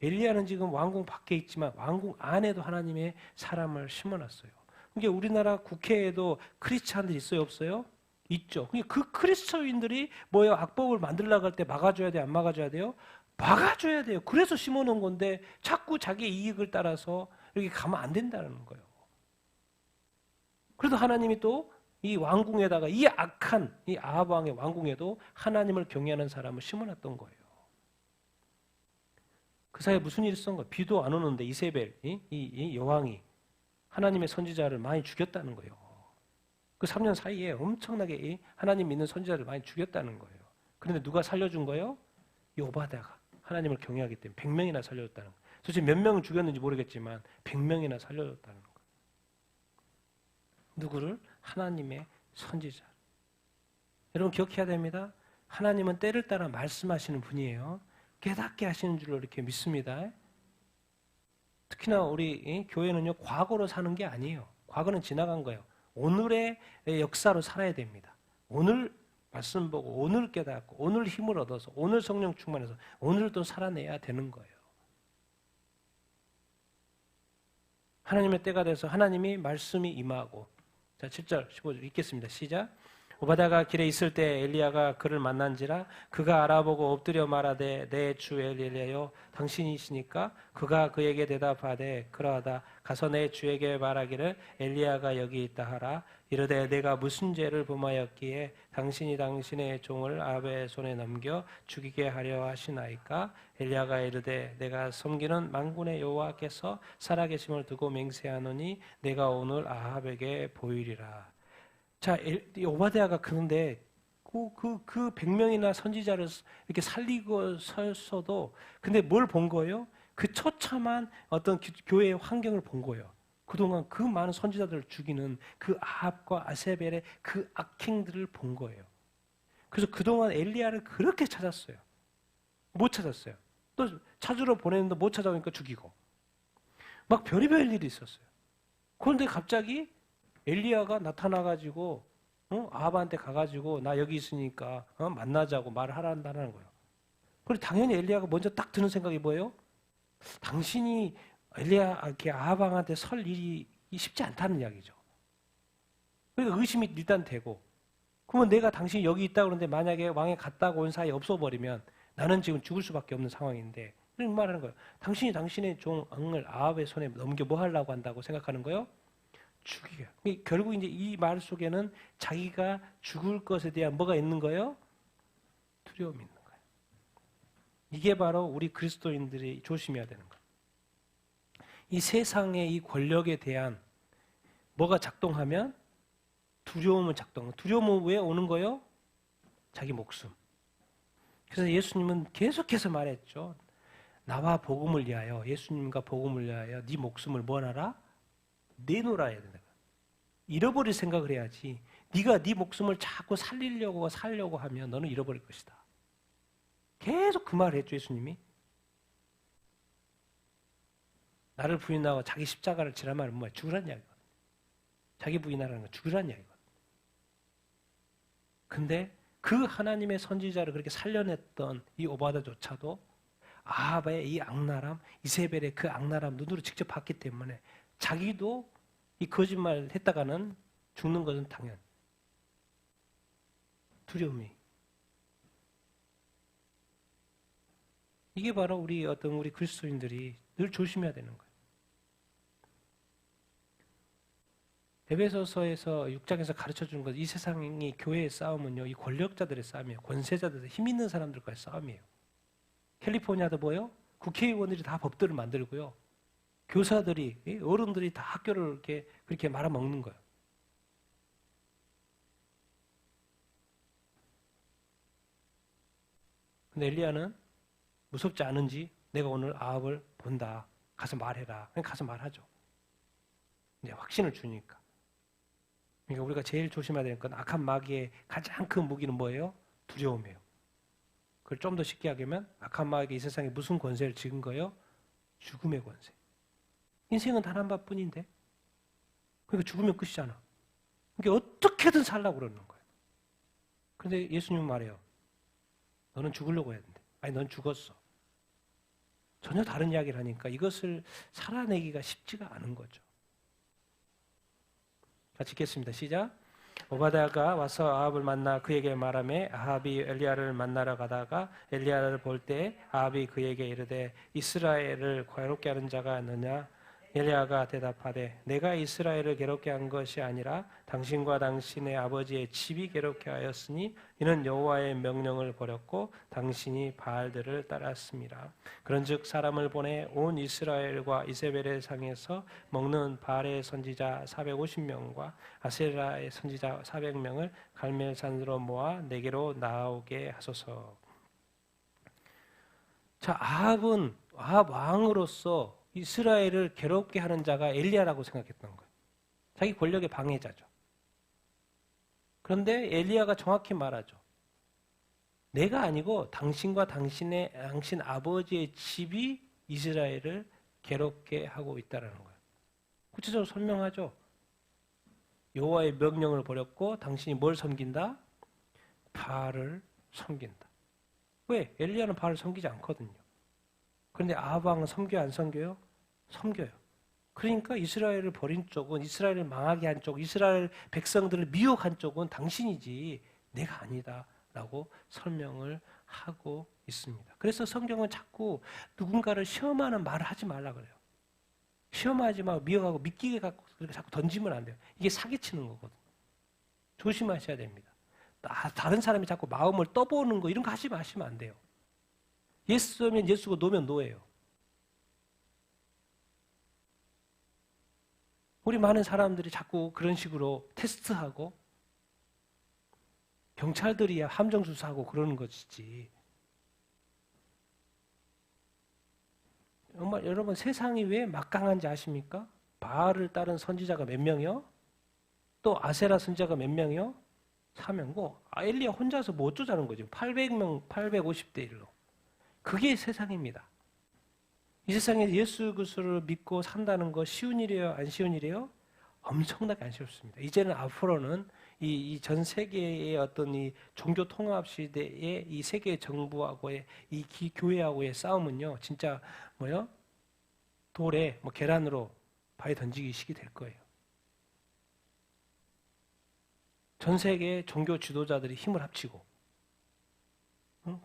엘리야는 지금 왕궁 밖에 있지만 왕궁 안에도 하나님의 사람을 심어놨어요. 그러니까 우리나라 국회에도 크리스찬들이 있어요, 없어요? 있죠. 그 크리스천인들이 뭐예요? 악법을 만들려고 할 때 막아줘야 돼요, 안 막아줘야 돼요? 막아줘야 돼요. 그래서 심어놓은 건데 자꾸 자기 이익을 따라서 이렇게 가면 안 된다는 거예요. 그래도 하나님이 또 이 왕궁에다가 이 악한 이 아합 왕의 왕궁에도 하나님을 경외하는 사람을 심어놨던 거예요. 그 사이에 무슨 일이 있었던 거예요? 비도 안 오는데 이세벨 이 여왕이 하나님의 선지자를 많이 죽였다는 거예요. 그 3년 사이에 엄청나게 하나님 믿는 선지자를 많이 죽였다는 거예요. 그런데 누가 살려준 거예요? 이 오바댜가 하나님을 경외하기 때문에 100명이나 살려줬다는 거예요. 도대체 몇 명을 죽였는지 모르겠지만 100명이나 살려줬다는 거예요. 누구를? 하나님의 선지자. 여러분 기억해야 됩니다. 하나님은 때를 따라 말씀하시는 분이에요. 깨닫게 하시는 줄로 이렇게 믿습니다. 특히나 우리 교회는요, 과거로 사는 게 아니에요. 과거는 지나간 거예요. 오늘의 역사로 살아야 됩니다. 오늘 말씀 보고 오늘 깨닫고 오늘 힘을 얻어서 오늘 성령 충만해서 오늘 또 살아내야 되는 거예요. 하나님의 때가 돼서 하나님이 말씀이 임하고 자 7절 15절 읽겠습니다. 시작. 오바댜가 길에 있을 때 엘리야가 그를 만난지라 그가 알아보고 엎드려 말하되 내 주 엘리야여 당신이시니까 그가 그에게 대답하되 그러하다 가서 내 주에게 말하기를 엘리야가 여기 있다 하라 이르되 내가 무슨 죄를 범하였기에 당신이 당신의 종을 아합의 손에 넘겨 죽이게 하려 하시나이까 엘리야가 이르되 내가 섬기는 만군의 여호와께서 살아계심을 두고 맹세하노니 내가 오늘 아합에게 보이리라. 자, 오바댜가 그런데 그 100명이나 선지자를 이렇게 살리고 서서도 근데 뭘 본 거예요? 그 처참한 어떤 교회의 환경을 본 거예요. 그동안 그 많은 선지자들을 죽이는 그 아합과 아세벨의 그 악행들을 본 거예요. 그래서 그동안 엘리야를 그렇게 찾았어요. 못 찾았어요. 또 찾으러 보냈는데 못 찾아오니까 죽이고 막 별의별 일이 있었어요. 그런데 갑자기 엘리야가 나타나가지고 아합한테 가가지고 나 여기 있으니까 만나자고 말을 하란다는 거예요. 그리고 당연히 엘리야가 먼저 딱 드는 생각이 뭐예요? 당신이 아합 왕한테 설 일이 쉽지 않다는 이야기죠. 그러니까 의심이 일단 되고 그러면 내가 당신이 여기 있다 그러는데 만약에 왕에 갔다고 온 사이에 없어버리면 나는 지금 죽을 수밖에 없는 상황인데 이런 말하는 거예요. 당신이 당신의 종 왕을 아합의 손에 넘겨 뭐 하려고 한다고 생각하는 거예요? 죽이게. 결국 이제 이 말 속에는 자기가 죽을 것에 대한 뭐가 있는 거예요? 두려움이 있는 거예요. 이게 바로 우리 그리스도인들이 조심해야 되는 거예요. 이 세상의 이 권력에 대한 뭐가 작동하면 두려움을 작동해요. 두려움은 왜 오는 거예요? 자기 목숨. 그래서 예수님은 계속해서 말했죠. 나와 복음을 위하여 예수님과 복음을 위하여 네 목숨을 뭐 하라? 내놓으라 해야 된다. 잃어버릴 생각을 해야지. 네가 네 목숨을 자꾸 살려고 하면 너는 잃어버릴 것이다. 계속 그 말을 했죠, 예수님이. 나를 부인하고 자기 십자가를 지라 말은 뭐야? 죽으란 이야기거든. 자기 부인하라는 건 죽으란 이야기거든. 근데 그 하나님의 선지자를 그렇게 살려냈던 이 오바댜조차도 아합의 이 악랄함, 이세벨의 그 악랄함 눈으로 직접 봤기 때문에 자기도 이 거짓말 했다가는 죽는 것은 당연. 두려움이. 이게 바로 우리 그리스도인들이 늘 조심해야 되는 거예요. 에베소서에서 6장에서 가르쳐 주는 것, 이 세상이 교회의 싸움은요, 이 권력자들의 싸움이에요. 권세자들의 힘 있는 사람들과의 싸움이에요. 캘리포니아도 뭐요? 국회의원들이 다 법들을 만들고요. 교사들이, 어른들이 다 학교를 그렇게 말아먹는 거예요. 근데 엘리야는 무섭지 않은지 내가 오늘 아합을 본다. 가서 말해라. 그냥 가서 말하죠. 이제 확신을 주니까. 그러니까 우리가 제일 조심해야 되는 건 악한 마귀의 가장 큰 무기는 뭐예요? 두려움이에요. 그걸 좀 더 쉽게 하면 악한 마귀가 이 세상에 무슨 권세를 지은 거예요? 죽음의 권세. 인생은 단 한 번뿐인데. 그러니까 죽으면 끝이잖아. 그러니까 어떻게든 살라고 그러는 거예요. 그런데 예수님은 말해요. 너는 죽으려고 해야 된대. 아니, 넌 죽었어. 전혀 다른 이야기를 하니까 이것을 살아내기가 쉽지가 않은 거죠. 같이 읽겠습니다. 시작. 오바댜가 와서 아합을 만나 그에게 말하매 아합이 엘리야를 만나러 가다가 엘리야를 볼 때 아합이 그에게 이르되 이스라엘을 괴롭게 하는 자가 너냐? 엘리야가 대답하되 내가 이스라엘을 괴롭게 한 것이 아니라 당신과 당신의 아버지의 집이 괴롭게 하였으니 이는 여호와의 명령을 버렸고 당신이 바알들을 따랐습니다. 그런즉 사람을 보내 온 이스라엘과 이세벨의 상에서 먹는 바알의 선지자 450명과 아세라의 선지자 400명을 갈멜산으로 모아 내게로 나오게 하소서. 자, 아합 왕으로서 이스라엘을 괴롭게 하는 자가 엘리야라고 생각했던 거예요. 자기 권력의 방해자죠. 그런데 엘리야가 정확히 말하죠. 내가 아니고 당신과 당신 아버지의 집이 이스라엘을 괴롭게 하고 있다는 거예요. 구체적으로 설명하죠. 여호와의 명령을 버렸고 당신이 뭘 섬긴다? 바알을 섬긴다. 왜? 엘리야는 바알을 섬기지 않거든요. 그런데 아합 왕은 섬겨요, 안 섬겨요? 섬겨요. 그러니까 이스라엘을 버린 쪽은, 이스라엘을 망하게 한 쪽, 이스라엘 백성들을 미혹한 쪽은 당신이지 내가 아니다라고 설명을 하고 있습니다. 그래서 성경은 자꾸 누군가를 시험하는 말을 하지 말라 그래요. 시험하지 말고 미혹하고 믿기게 갖고 자꾸 던지면 안 돼요. 이게 사기치는 거거든요. 조심하셔야 됩니다. 다른 사람이 자꾸 마음을 떠보는 거 이런 거 하지 마시면 안 돼요. 예수면 예수고 노면 노예요. 우리 많은 사람들이 자꾸 그런 식으로 테스트하고 경찰들이야 함정 수사하고 그러는 것이지. 정말 여러분 세상이 왜 막강한지 아십니까? 바알을 따른 선지자가 몇 명이요? 또 아세라 선지자가 몇 명이요? 4명고 엘리야 혼자서 뭐 어쩌자는 거죠. 800명, 850대 1로. 그게 세상입니다. 이 세상에 예수 그리스도를 믿고 산다는 거 쉬운 일이에요? 안 쉬운 일이에요? 엄청나게 안 쉽습니다. 이제는 앞으로는 이 전 세계의 어떤 이 종교 통합 시대의 이 세계 정부하고의 이 교회하고의 싸움은요, 진짜 뭐요? 돌에 계란으로 바위 던지기식이 될 거예요. 전 세계의 종교 지도자들이 힘을 합치고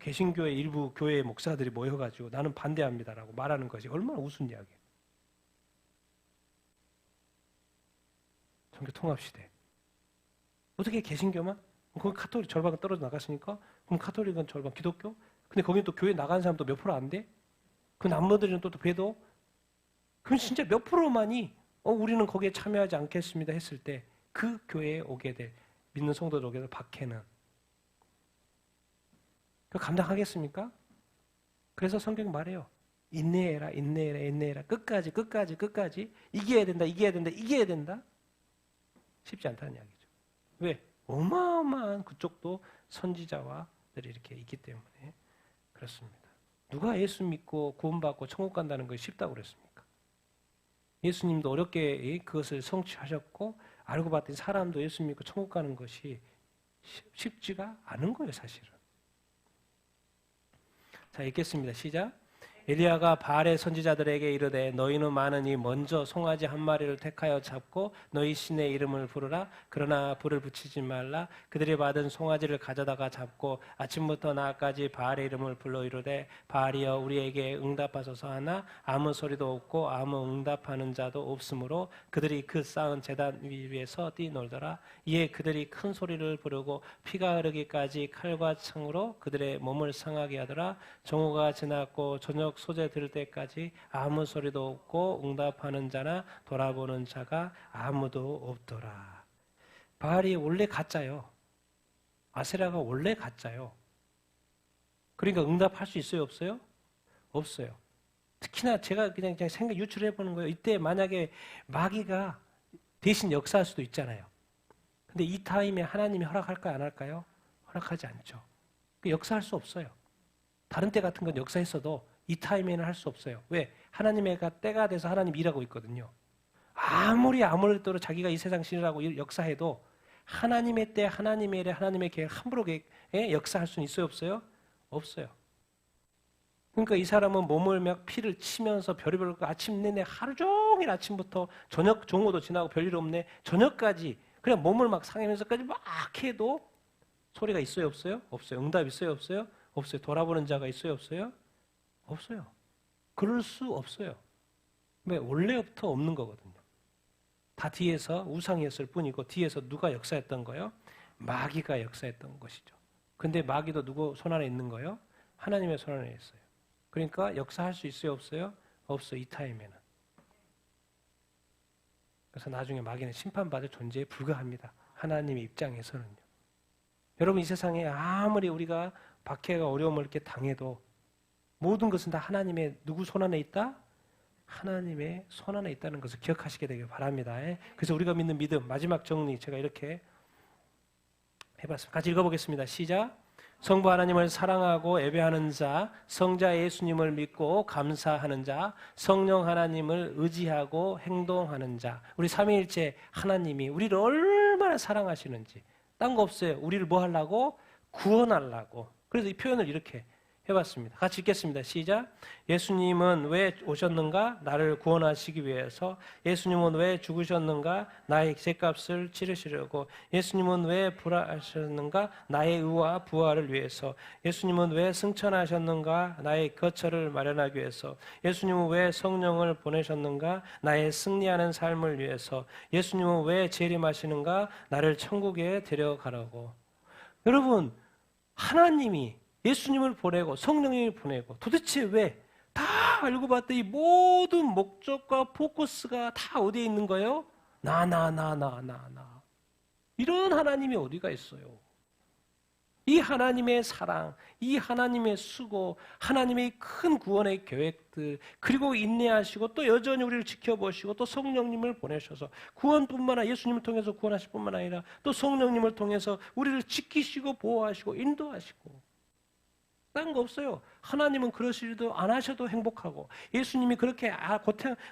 개신교의 일부 교회의 목사들이 모여가지고 나는 반대합니다라고 말하는 것이 얼마나 우스운 이야기예요. 종교 통합 시대. 어떻게 개신교만? 거기 카톨릭 절반은 떨어져 나갔으니까 그럼 카톨릭은 절반 기독교? 근데 거기 또 교회 나가는 사람도 몇 프로 안 돼? 그 남모들은 또 배도? 그럼 진짜 몇 프로만이 우리는 거기에 참여하지 않겠습니다 했을 때 그 교회에 오게 될 믿는 성도들 오게 될 박해는 그 감당하겠습니까? 그래서 성경 말해요. 인내해라, 인내해라, 인내해라. 끝까지 이겨야 된다, 이겨야 된다, 이겨야 된다. 쉽지 않다는 이야기죠. 왜? 어마어마한 그쪽도 선지자와들이 이렇게 있기 때문에 그렇습니다. 누가 예수 믿고 구원받고 천국 간다는 것이 쉽다고 그랬습니까? 예수님도 어렵게 그것을 성취하셨고 알고 봤더니 사람도 예수 믿고 천국 가는 것이 쉽지가 않은 거예요, 사실은. 자, 읽겠습니다. 시작. 엘리야가 바알의 선지자들에게 이르되 너희는 많으니 먼저 송아지 한 마리를 택하여 잡고 너희 신의 이름을 부르라. 그러나 불을 붙이지 말라. 그들이 받은 송아지를 가져다가 잡고 아침부터 낮까지 바알의 이름을 불러 이르되 바알이여 우리에게 응답하소서 하나 아무 소리도 없고 아무 응답하는 자도 없으므로 그들이 그 쌓은 제단 위에서 뛰놀더라. 이에 그들이 큰 소리를 부르고 피가 흐르기까지 칼과 창으로 그들의 몸을 상하게 하더라. 정오가 지났고 저녁 소재 들을 때까지 아무 소리도 없고 응답하는 자나 돌아보는 자가 아무도 없더라. 바알이 원래 가짜요. 아세라가 원래 가짜요. 그러니까 응답할 수 있어요, 없어요? 없어요. 특히나 제가 그냥 생각 유출해 보는 거예요. 이때 만약에 마귀가 대신 역사할 수도 있잖아요. 근데 이 타임에 하나님이 허락할까요, 안 할까요? 허락하지 않죠. 역사할 수 없어요. 다른 때 같은 건 역사했어도 이 타임에는 할 수 없어요. 왜? 하나님의 때가 돼서 하나님 일하고 있거든요. 아무리 자기가 이 세상 신이라고 역사해도 하나님의 때, 하나님의 일에, 하나님의 계획 함부로 역사할 수는 있어요, 없어요? 없어요. 그러니까 이 사람은 몸을 막 피를 치면서 별의별 아침 내내 하루 종일 아침부터 저녁 정오도 지나고 별일 없네 저녁까지 그냥 몸을 막 상하면서까지 막 해도 소리가 있어요, 없어요? 없어요. 응답 있어요, 없어요? 없어요. 돌아보는 자가 있어요, 없어요? 없어요. 그럴 수 없어요. 왜? 원래부터 없는 거거든요. 다 뒤에서 우상이었을 뿐이고 뒤에서 누가 역사했던 거예요? 마귀가 역사했던 것이죠. 근데 마귀도 누구 손 안에 있는 거예요? 하나님의 손 안에 있어요. 그러니까 역사할 수 있어요, 없어요? 없어요. 이 타임에는. 그래서 나중에 마귀는 심판받을 존재에 불과합니다. 하나님의 입장에서는요. 여러분 이 세상에 아무리 우리가 박해가 어려움을 이렇게 당해도 모든 것은 다 하나님의 누구 손 안에 있다? 하나님의 손 안에 있다는 것을 기억하시게 되길 바랍니다. 그래서 우리가 믿는 믿음 마지막 정리 제가 이렇게 해봤습니다. 같이 읽어보겠습니다. 시작. 성부 하나님을 사랑하고 예배하는 자, 성자 예수님을 믿고 감사하는 자, 성령 하나님을 의지하고 행동하는 자. 우리 삼위일체 하나님이 우리를 얼마나 사랑하시는지 딴 거 없어요. 우리를 뭐 하려고? 구원하려고. 그래서 이 표현을 이렇게 해봤습니다. 같이 읽겠습니다. 시작. 예수님은 왜 오셨는가? 나를 구원하시기 위해서. 예수님은 왜 죽으셨는가? 나의 죄값을 치르시려고. 예수님은 왜 부활하셨는가? 나의 의와 부활을 위해서. 예수님은 왜 승천하셨는가? 나의 거처를 마련하기 위해서. 예수님은 왜 성령을 보내셨는가? 나의 승리하는 삶을 위해서. 예수님은 왜 재림하시는가? 나를 천국에 데려가라고. 여러분, 하나님이 예수님을 보내고 성령님을 보내고 도대체 왜? 다 알고 봤더니 이 모든 목적과 포커스가 다 어디에 있는 거예요? 나. 이런 하나님이 어디가 있어요? 이 하나님의 사랑, 이 하나님의 수고, 하나님의 큰 구원의 계획들, 그리고 인내하시고 또 여전히 우리를 지켜보시고 또 성령님을 보내셔서 구원뿐만 아니라 예수님을 통해서 구원하실 뿐만 아니라 또 성령님을 통해서 우리를 지키시고 보호하시고 인도하시고 딴 거 없어요. 하나님은 그러실 일도 안 하셔도 행복하고 예수님이 그렇게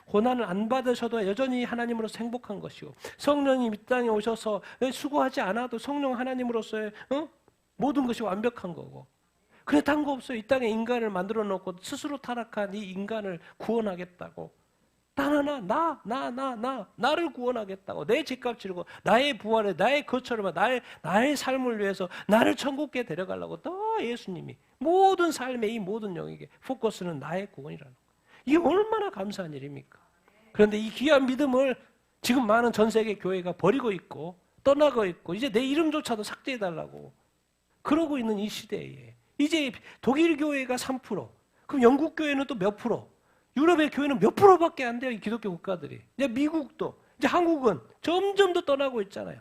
고난을 안 받으셔도 여전히 하나님으로서 행복한 것이고 성령님 이 땅에 오셔서 수고하지 않아도 성령 하나님으로서의 모든 것이 완벽한 거고 그래 딴 거 없어요. 이 땅에 인간을 만들어 놓고 스스로 타락한 이 인간을 구원하겠다고 나를 구원하겠다고 내 죄값 치르고 나의 부활에 나의 거처를 나의 삶을 위해서 나를 천국에 데려가려고 또 예수님이 모든 삶의 이 모든 영역에 포커스는 나의 구원이라는 거예요. 이게 얼마나 감사한 일입니까? 그런데 이 귀한 믿음을 지금 많은 전 세계 교회가 버리고 있고 떠나고 있고 이제 내 이름조차도 삭제해달라고 그러고 있는 이 시대에 이제 독일 교회가 3% 그럼 영국 교회는 또 몇 프로? 유럽의 교회는 몇 프로밖에 안 돼요. 이 기독교 국가들이. 이제 미국도, 이제 한국은 점점 더 떠나고 있잖아요.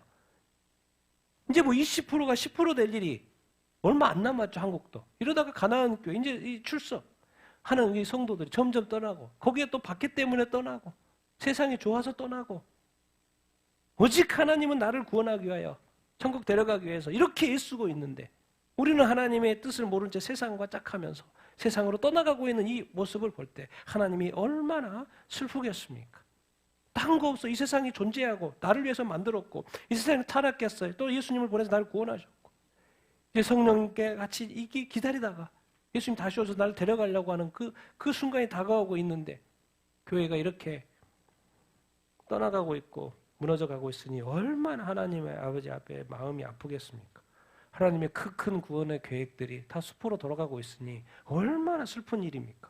이제 뭐 20%가 10% 될 일이 얼마 안 남았죠. 한국도. 이러다가 가나안 교회, 이제 이 출석하는 이 성도들이 점점 떠나고 거기에 또 박해 때문에 떠나고 세상이 좋아서 떠나고 오직 하나님은 나를 구원하기 위하여 천국 데려가기 위해서 이렇게 애쓰고 있는데 우리는 하나님의 뜻을 모른 채 세상과 짝하면서 세상으로 떠나가고 있는 이 모습을 볼 때 하나님이 얼마나 슬프겠습니까? 딴 거 없어. 이 세상이 존재하고 나를 위해서 만들었고 이 세상이 타락했어요. 또 예수님을 보내서 나를 구원하셨고 이제 성령께 같이 기다리다가 예수님 다시 오셔서 나를 데려가려고 하는 그 순간이 다가오고 있는데 교회가 이렇게 떠나가고 있고 무너져가고 있으니 얼마나 하나님의 아버지 앞에 마음이 아프겠습니까? 하나님의 큰 구원의 계획들이 다 수포로 돌아가고 있으니 얼마나 슬픈 일입니까?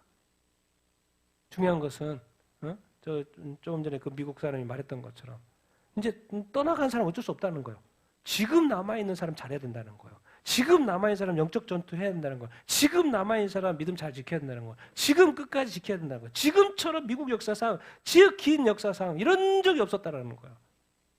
중요한 것은 조금 전에 그 미국 사람이 말했던 것처럼 이제 떠나간 사람 어쩔 수 없다는 거예요. 지금 남아있는 사람 잘해야 된다는 거예요. 지금 남아있는 사람 영적 전투 해야 된다는 거예요. 지금 남아있는 사람 믿음 잘 지켜야 된다는 거예요. 지금 끝까지 지켜야 된다는 거예요. 지금처럼 미국 역사상 긴 역사상 이런 적이 없었다는 거예요.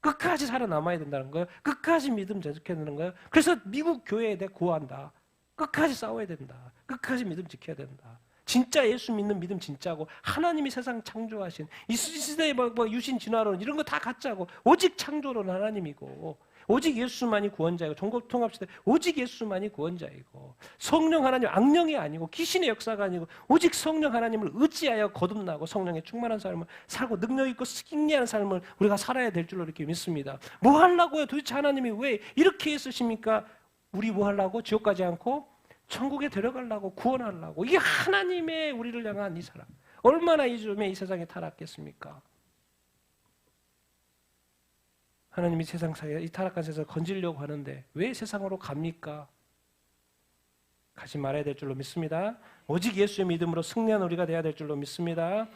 끝까지 살아남아야 된다는 거예요. 끝까지 믿음 지켜야 되는 거예요. 그래서 미국 교회에 대해 구한다. 끝까지 싸워야 된다. 끝까지 믿음 지켜야 된다. 진짜 예수 믿는 믿음 진짜고 하나님이 세상 창조하신 이 시대의 유신 진화론 이런 거 다 가짜고 오직 창조론 하나님이고 오직 예수만이 구원자이고 종교통합시대 오직 예수만이 구원자이고 성령 하나님 악령이 아니고 귀신의 역사가 아니고 오직 성령 하나님을 의지하여 거듭나고 성령에 충만한 삶을 살고 능력 있고 승리하는 삶을 우리가 살아야 될 줄로 이렇게 믿습니다. 뭐 하려고요? 도대체 하나님이 왜 이렇게 했으십니까? 우리 뭐 하려고? 지옥 가지 않고 천국에 데려가려고 구원하려고. 이게 하나님의 우리를 향한 이 사랑. 얼마나 이 세상에 타락했습니까? 하나님이 세상 사이에 이 타락한 세상을 건지려고 하는데 왜 세상으로 갑니까? 가지 말아야 될 줄로 믿습니다. 오직 예수의 믿음으로 승리한 우리가 되어야 될 줄로 믿습니다.